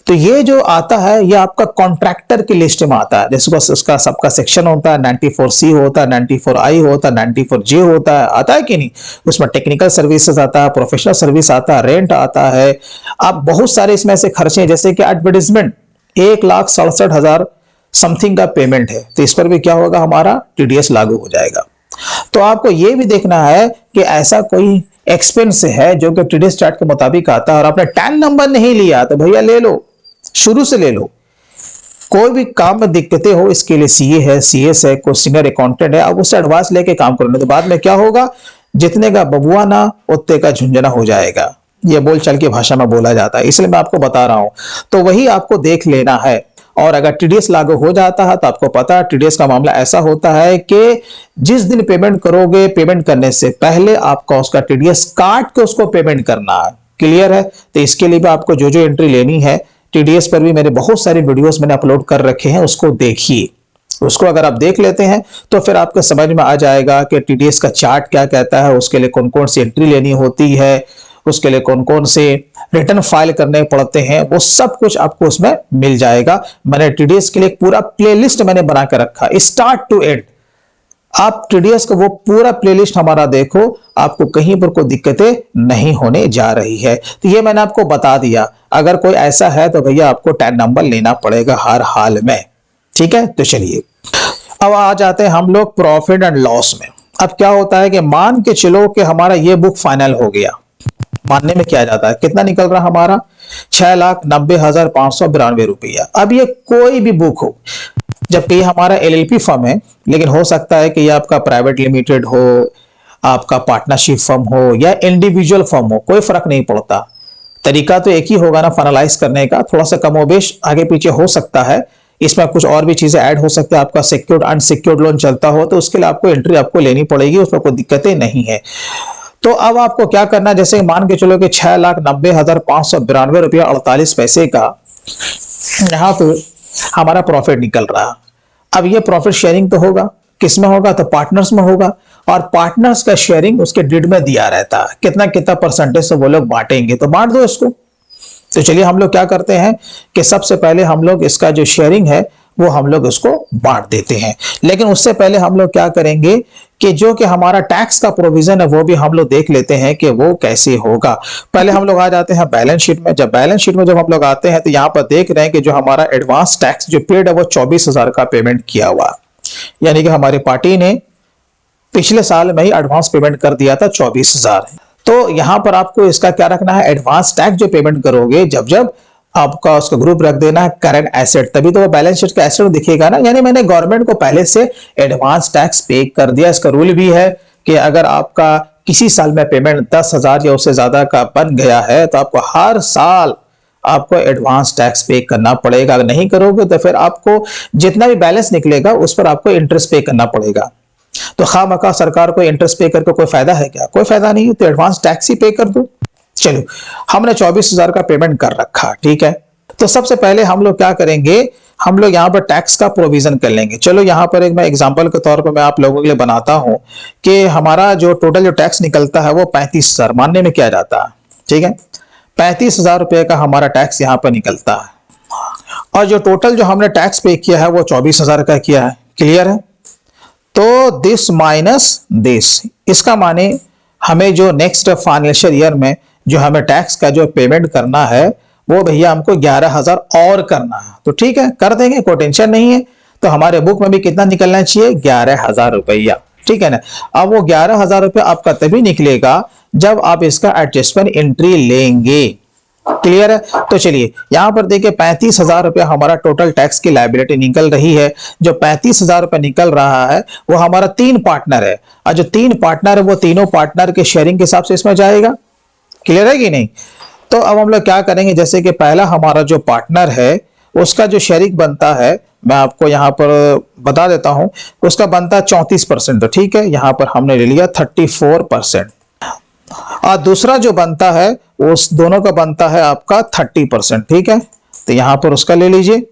तो ये जो आता है ये आपका कॉन्ट्रैक्टर की लिस्ट में आता है। जैसे उसका सबका सेक्शन होता है, 94C होता है, 94I होता है, 94J होता है, आता है कि नहीं। उसमें टेक्निकल सर्विसेज आता है, प्रोफेशनल सर्विस आता है, रेंट आता है। अब बहुत सारे इसमें से खर्चे, जैसे कि एडवर्टाइजमेंट 1,67,000 समथिंग का पेमेंट है, तो इस पर भी क्या होगा, हमारा टीडीएस लागू हो जाएगा। तो आपको यह भी देखना है कि ऐसा कोई एक्सपेंस है जो कि टीडीएस चार्ट के मुताबिक आता है और आपने टैन नंबर नहीं लिया तो भैया ले लो, शुरू से ले लो। कोई भी काम में दिक्कतें हो, इसके लिए सीए है, सीएस है, कोई सीनियर अकाउंटेंट है, आप उससे एडवांस लेके काम करो, तो बाद में क्या होगा, जितने का बबुआ ना उतने का झुंझुना हो जाएगा। ये बोलचाल की भाषा में बोला जाता है, इसलिए मैं आपको बता रहा हूं। तो वही आपको देख लेना है। और अगर टीडीएस लागू हो जाता है तो आपको पता है टीडीएस का मामला ऐसा होता है कि जिस दिन पेमेंट करोगे, पेमेंट करने से पहले आपका उसका टीडीएस काट के उसको पेमेंट करना है। क्लियर है। तो इसके लिए भी आपको जो जो एंट्री लेनी है, टीडीएस पर भी मेरे बहुत सारे वीडियोस मैंने अपलोड कर रखे हैं, उसको देखिए। उसको अगर आप देख लेते हैं तो फिर आपको समझ में आ जाएगा कि टीडीएस का चार्ट क्या कहता है, उसके लिए कौन कौन सी एंट्री लेनी होती है, उसके लिए कौन कौन से रिटर्न फाइल करने पड़ते हैं, वो सब कुछ आपको उसमें मिल जाएगा। मैंने टीडीएस के लिए एक पूरा प्लेलिस्ट मैंने बना के रखा, स्टार्ट टू एंड। आप टीडीएस का वो पूरा प्लेलिस्ट हमारा देखो, आपको कहीं पर कोई दिक्कतें नहीं होने जा रही है। तो ये मैंने आपको बता दिया। अगर कोई ऐसा है तो भैया आपको टैन नंबर लेना पड़ेगा हर हाल में, ठीक है। तो चलिए अब आ जाते हैं हम लोग प्रॉफिट एंड लॉस में। अब क्या होता है कि मान के चलो कि हमारा ये बुक फाइनल हो गया, मानने में क्या जाता है, कितना निकल रहा हमारा, 6,90,592 रुपया। अब ये कोई भी बुक हो, जबकि ये हमारा एलएलपी फर्म है, लेकिन हो सकता है कि ये आपका प्राइवेट लिमिटेड हो, आपका पार्टनरशिप फर्म हो या इंडिविजुअल फर्म हो, कोई फर्क नहीं पड़ता। तरीका तो एक ही होगा ना फाइनलाइज करने का, थोड़ा सा कमोबेश आगे पीछे हो सकता है, इसमें कुछ और भी चीजें ऐड हो सकती है। आपका सिक्योर्ड अनसिक्योर्ड लोन चलता हो तो उसके लिए आपको एंट्री आपको लेनी पड़ेगी, उसमें कोई दिक्कतें नहीं है। तो अब आपको क्या करना है, जैसे मान के चलो कि 6,90,592 रुपया 48 पैसे का यहाँ पे हमारा प्रॉफिट निकल रहा। अब ये प्रॉफिट शेयरिंग तो होगा, किसमें होगा, तो पार्टनर्स में होगा। और पार्टनर्स का शेयरिंग उसके डिड में दिया रहता है, कितना कितना परसेंटेज से वो लोग बांटेंगे, तो बांट दो इसको। तो चलिए हम लोग क्या करते हैं कि सबसे पहले हम लोग इसका जो शेयरिंग है वो हम लोग उसको बांट देते हैं। लेकिन उससे पहले हम लोग क्या करेंगे कि जो कि हमारा टैक्स का प्रोविजन है वो भी हम लोग देख लेते हैं कि वो कैसे होगा। पहले हम लोग आ जाते हैं बैलेंस शीट में। जब बैलेंस शीट में जब हम लोग आते हैं तो यहाँ पर देख रहे हैं कि जो हमारा एडवांस टैक्स जो पेड है वो 24,000 का पेमेंट किया हुआ, यानी कि हमारी पार्टी ने पिछले साल में ही एडवांस पेमेंट कर दिया था 24,000। तो यहां पर आपको इसका क्या रखना है, एडवांस टैक्स जो पेमेंट करोगे जब जब आपका उसका ग्रुप रख देना है करंट एसेट, तभी तो वो बैलेंस शीट का एसेट दिखेगा ना। यानी मैंने गवर्नमेंट को पहले से एडवांस टैक्स पे कर दिया। इसका रूल भी है कि अगर आपका किसी साल में पेमेंट 10,000 या उससे ज्यादा का बन गया है तो आपको हर साल आपको एडवांस टैक्स पे करना पड़ेगा। अगर नहीं करोगे तो फिर आपको जितना भी बैलेंस निकलेगा उस पर आपको इंटरेस्ट पे करना पड़ेगा। तो खामखा सरकार को इंटरेस्ट पे करके कोई फायदा है क्या, कोई फायदा नहीं है। तो एडवांस टैक्स ही पे कर दो। चलो हमने 24,000 का पेमेंट कर रखा, ठीक है। तो सबसे पहले हम लोग क्या करेंगे, हम लोग यहाँ पर टैक्स का प्रोविजन कर लेंगे। चलो यहाँ पर एक मैं एग्जांपल के तौर पर मैं आप लोगों के लिए बनाता हूं कि हमारा जो टोटल जो टैक्स निकलता है वो 35,000 मानने में क्या जाता है, ठीक है। 35,000 रुपए का हमारा टैक्स यहाँ पर निकलता है और जो टोटल जो हमने टैक्स पे किया है वो 24,000 का किया है। क्लियर है। तो दिस माइनस दिस, इसका माने हमें जो नेक्स्ट फाइनेंशियल ईयर में जो हमें टैक्स का जो पेमेंट करना है वो भैया हमको 11,000 और करना है। तो ठीक है, कर देंगे, कोई टेंशन नहीं है। तो हमारे बुक में भी कितना निकलना चाहिए? 11,000 रुपया। ठीक है ना। अब वो 11,000 रुपया आपका तभी निकलेगा जब आप इसका एडजस्टमेंट एंट्री लेंगे। क्लियर है? तो चलिए यहां पर देखिए 35,000 रुपया हमारा टोटल टैक्स की लायबिलिटी निकल रही है। जो 35,000 रुपया निकल रहा है वो हमारा 3 पार्टनर है, और जो 3 पार्टनर है वो तीनों पार्टनर के शेयरिंग के हिसाब से इसमें जाएगा। क्लियर है कि नहीं? तो अब हम लोग क्या करेंगे, जैसे कि पहला हमारा जो पार्टनर है उसका जो शेयरिंग बनता है, मैं आपको यहां पर बता देता हूं, उसका बनता है 34%। तो ठीक है, यहां पर हमने ले लिया 34%। और दूसरा जो बनता है उस दोनों का बनता है आपका 30%। ठीक है, तो यहां पर उसका ले लीजिए।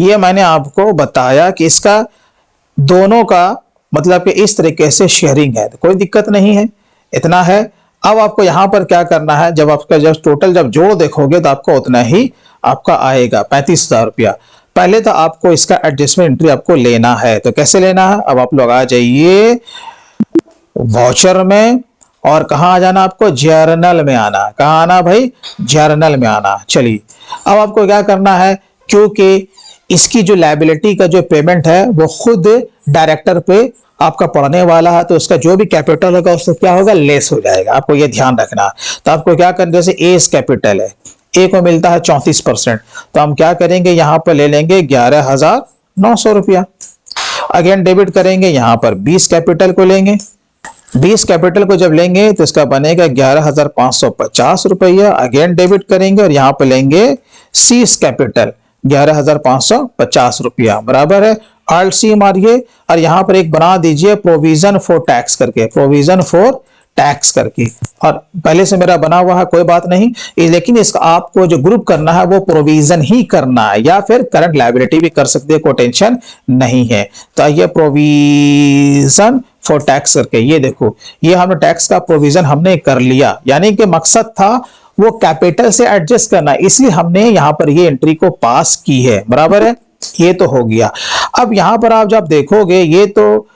ये मैंने आपको बताया कि इसका दोनों का मतलब कि इस तरीके से शेयरिंग है, तो कोई दिक्कत नहीं है, इतना है। अब आपको यहां पर क्या करना है, जब आपका जब टोटल जब जोड़ देखोगे तो आपको उतना ही आपका आएगा 35,000 रुपया। पहले तो आपको इसका एडजस्टमेंट एंट्री आपको लेना है। तो कैसे लेना है? अब आप लोग आ जाइए वाउचर में, और कहां आ जाना आपको? जर्नल में आना। कहां आना भाई? जर्नल में आना। चलिए अब आपको क्या करना है, क्योंकि इसकी जो लायबिलिटी का जो पेमेंट है वो खुद डायरेक्टर पे आपका पड़ने वाला है, तो उसका जो भी कैपिटल होगा उससे क्या होगा? लेस हो जाएगा। आपको ये ध्यान रखना। तो आपको क्या करना, जैसे ए कैपिटल है, ए को मिलता है 34%, तो हम क्या करेंगे, यहां पर ले लेंगे 11,900 रुपया। अगेन डेबिट करेंगे, यहां पर 20 कैपिटल को लेंगे। 20 कैपिटल को जब लेंगे तो इसका बनेगा 11,550 रुपया। अगेन डेबिट करेंगे और यहां पर लेंगे 30 कैपिटल 11,550 रुपया, बराबर है। आल्ट सी मारिए और यहां पर एक बना दीजिए प्रोविजन फॉर टैक्स करके, प्रोविजन फॉर टैक्स करके। और पहले से मेरा बना हुआ है, कोई बात नहीं, लेकिन इसका आपको जो ग्रुप करना है वो प्रोविजन ही करना है, या फिर करंट लायबिलिटी भी कर सकते हैं, कोई टेंशन नहीं है। तो ये प्रोविजन फॉर टैक्स करके, ये देखो, ये हमने टैक्स का प्रोविजन हमने कर लिया, यानी कि मकसद था वो कैपिटल से एडजस्ट करना, इसलिए हमने यहां पर ये एंट्री को पास की है, बराबर है। ये तो हो गया। अब यहां पर आप जब देखोगे, ये तो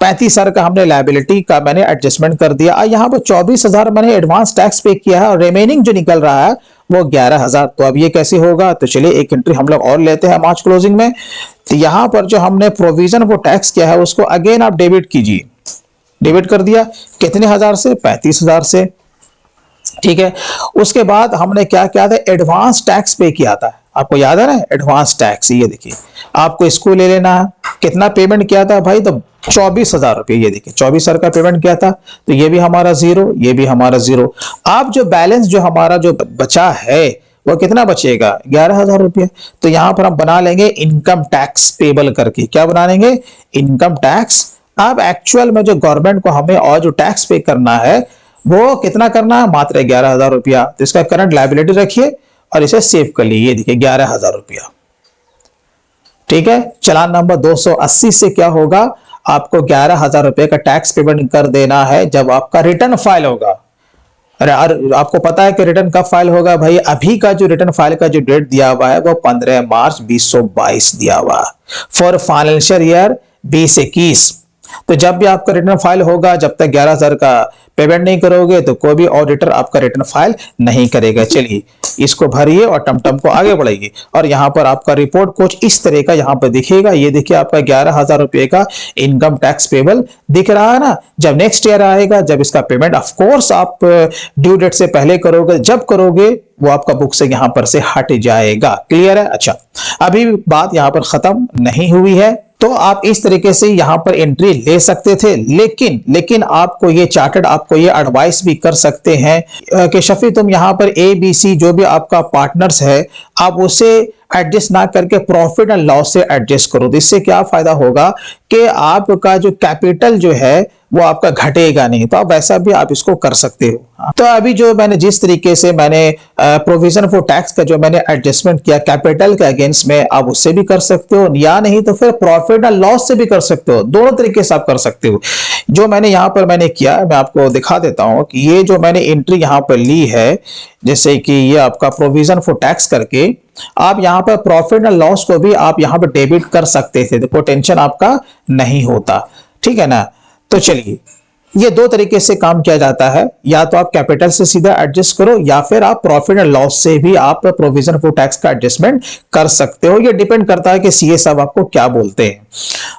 35,000 का हमने लायबिलिटी का मैंने एडजस्टमेंट कर दिया, और यहां पर 24,000 मैंने एडवांस टैक्स पे किया है, और रिमेनिंग जो निकल रहा है वो 11,000। तो अब ये कैसे होगा? तो चलिए एक एंट्री हम लोग और लेते हैं मार्च क्लोजिंग में। तो यहां पर जो हमने प्रोविजन फॉर टैक्स किया है उसको अगेन आप डेबिट कीजिए। डेबिट कर दिया, कितने हजार से? 35,000 से। ठीक है, उसके बाद हमने क्या किया था? एडवांस टैक्स पे किया था, आपको याद है ना? एडवांस टैक्स, ये देखिए आपको इसको ले लेना है। कितना पेमेंट किया था भाई? तो 24,000 रुपये। ये देखिए 24,000 का पेमेंट किया था, तो ये भी हमारा जीरो, ये भी हमारा जीरो। अब जो बैलेंस जो हमारा जो बचा है वो कितना बचेगा? 11,000 रुपये। तो यहां पर हम बना लेंगे इनकम टैक्स पेबल करके। क्या बना लेंगे? Income tax. अब एक्चुअल में जो गवर्नमेंट को हमें और जो टैक्स पे करना है वो कितना करना है? मात्र 11,000 रुपया। तो इसका करंट लायबिलिटी रखिए और इसे सेव कर लीजिए। देखिए 11,000 रुपया। ठीक है, चालान नंबर 280 से क्या होगा? आपको 11,000 रुपए का टैक्स पेमेंट कर देना है जब आपका रिटर्न फाइल होगा। अरे आपको पता है कि रिटर्न कब फाइल होगा भाई? अभी का जो रिटर्न फाइल का जो डेट दिया हुआ है वो 15 मार्च 2022 दिया हुआ है फॉर फाइनेंशियल ईयर 2021। तो जब भी आपका रिटर्न फाइल होगा, जब तक 11,000 का पेमेंट नहीं करोगे तो कोई भी ऑडिटर आपका रिटर्न फाइल नहीं करेगा। चलिए इसको भरिए और टमटम को आगे बढ़ाइए, और यहां पर आपका रिपोर्ट कुछ इस तरह का यहां पर दिखेगा। ये देखिए आपका 11,000 रुपए का इनकम टैक्स पेबल दिख रहा है ना। जब नेक्स्ट ईयर आएगा, जब इसका पेमेंट ऑफ कोर्स आप ड्यू डेट से पहले करोगे, जब करोगे वो आपका बुक से यहां पर से हट जाएगा। क्लियर है? अच्छा, अभी बात यहां पर खत्म नहीं हुई है। तो आप इस तरीके से यहां पर एंट्री ले सकते थे, लेकिन आपको ये चार्टर्ड आपको ये एडवाइस भी कर सकते हैं कि शफी तुम यहां पर ए बी सी जो भी आपका पार्टनर्स है आप उसे एडजस्ट ना करके प्रॉफिट एंड लॉस से एडजस्ट करो। तो इससे क्या फायदा होगा कि आपका जो कैपिटल जो है वो आपका घटेगा नहीं। तो आप वैसा भी आप इसको कर सकते हो। तो अभी जो मैंने जिस तरीके से मैंने प्रोविजन फॉर टैक्स का जो मैंने एडजस्टमेंट किया कैपिटल के अगेंस्ट में, आप उससे भी कर सकते हो, या नहीं तो फिर प्रॉफिट एंड लॉस से भी कर सकते हो। दोनों तरीके से आप कर सकते हो। जो मैंने यहां पर मैंने किया, मैं आपको दिखा देता हूं कि ये जो मैंने एंट्री यहां पर ली है, जैसे कि ये आपका प्रोविजन फॉर टैक्स करके, आप यहां पर प्रॉफिट एंड लॉस को भी आप यहां पर डेबिट कर सकते थे, तो कोई टेंशन आपका नहीं होता। ठीक है ना। तो चलिए ये दो तरीके से काम किया जाता है, या तो आप कैपिटल से सीधा एडजस्ट करो या फिर आप प्रॉफिट एंड लॉस से भी आप प्रोविजन फॉर टैक्स का एडजस्टमेंट कर सकते हो। ये डिपेंड करता है कि सीए साहब आपको क्या बोलते हैं।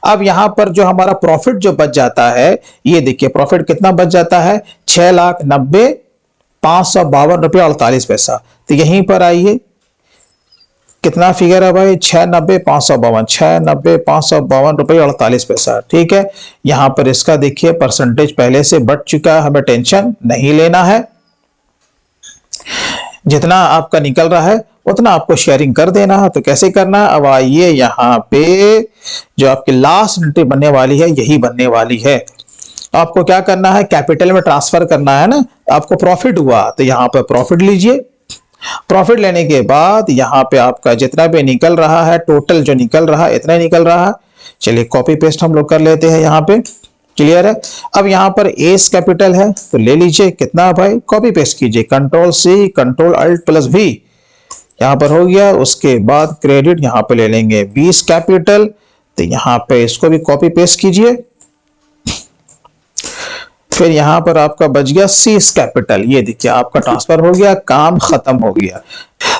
अब यहां पर जो हमारा प्रॉफिट जो बच जाता है, ये देखिए प्रॉफिट कितना बच जाता है, 6,90,552 रुपये 48 पैसा। तो यहीं पर आइए, कितना फिगर है भाई, 6,90,552 रुपये 48 पैसा। ठीक है, यहां पर इसका देखिए परसेंटेज पहले से बढ़ चुका है, हमें टेंशन नहीं लेना है। जितना आपका निकल रहा है उतना आपको शेयरिंग कर देना है। तो कैसे करना है, अब आइए यहां पे जो आपकी लास्ट एंट्री बनने वाली है यही बनने वाली है। आपको क्या करना है, कैपिटल में ट्रांसफर करना है ना। आपको प्रॉफिट हुआ तो यहां पर प्रॉफिट लीजिए। प्रॉफिट लेने के बाद यहां पे आपका जितना भी निकल रहा है, टोटल जो निकल रहा है इतना निकल रहा है। चलिए कॉपी पेस्ट हम लोग कर लेते हैं यहां पे, क्लियर है। अब यहां पर एस कैपिटल है तो ले लीजिए, कितना भाई, कॉपी पेस्ट कीजिए, control C control alt plus V, यहां पर हो गया। उसके बाद क्रेडिट यहां पे ले लेंगे 20 कैपिटल, तो यहां पे इसको भी कॉपी पेस्ट कीजिए। फिर यहां पर आपका बच गया सीस कैपिटल, ये देखिए आपका ट्रांसफर हो गया, काम खत्म हो गया।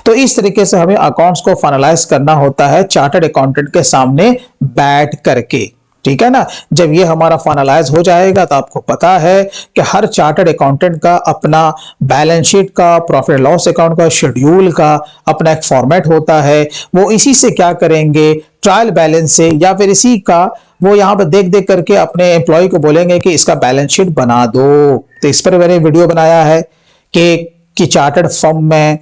तो इस तरीके से हमें अकाउंट्स को फाइनलाइज करना होता है चार्टर्ड अकाउंटेंट के सामने बैठ करके, ठीक है ना। जब ये हमारा फाइनलाइज हो जाएगा तो आपको पता है कि हर चार्टर्ड अकाउंटेंट का अपना बैलेंस शीट का, प्रॉफिट लॉस अकाउंट का, शेड्यूल का अपना एक फॉर्मेट होता है। वो इसी से क्या करेंगे, ट्रायल बैलेंस से या फिर इसी का वो यहां पर देख देख करके अपने एम्प्लॉय को बोलेंगे कि इसका बैलेंस शीट बना दो। तो इस पर मैंने वीडियो बनाया है कि चार्टर्ड फर्म में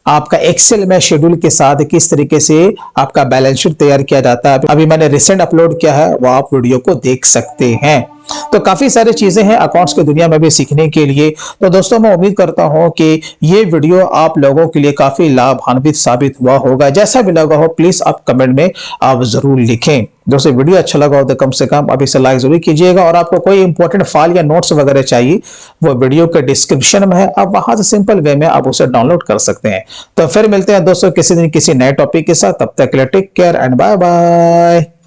आपका एक्सेल में शेड्यूल के साथ किस तरीके से आपका बैलेंस शीट तैयार किया जाता है। अभी मैंने रिसेंट अपलोड किया है, वो आप वीडियो को देख सकते हैं। तो काफी सारी चीजें हैं अकाउंट्स की दुनिया में भी सीखने के लिए। तो दोस्तों मैं उम्मीद करता हूं कि ये वीडियो आप लोगों के लिए काफी लाभान्वित साबित हुआ होगा। जैसा भी लगा हो प्लीज आप कमेंट में आप जरूर लिखें। दोस्तों वीडियो अच्छा लगा हो तो कम से कम आप इसे लाइक जरूर कीजिएगा, और आपको कोई इंपॉर्टेंट फाइल या नोट्स वगैरह चाहिए वो वीडियो के डिस्क्रिप्शन में है, आप वहां से सिंपल वे में आप उसे डाउनलोड कर सकते हैं। तो फिर मिलते हैं दोस्तों किसी दिन किसी नए टॉपिक के साथ, तब तक के लिए take care and bye bye.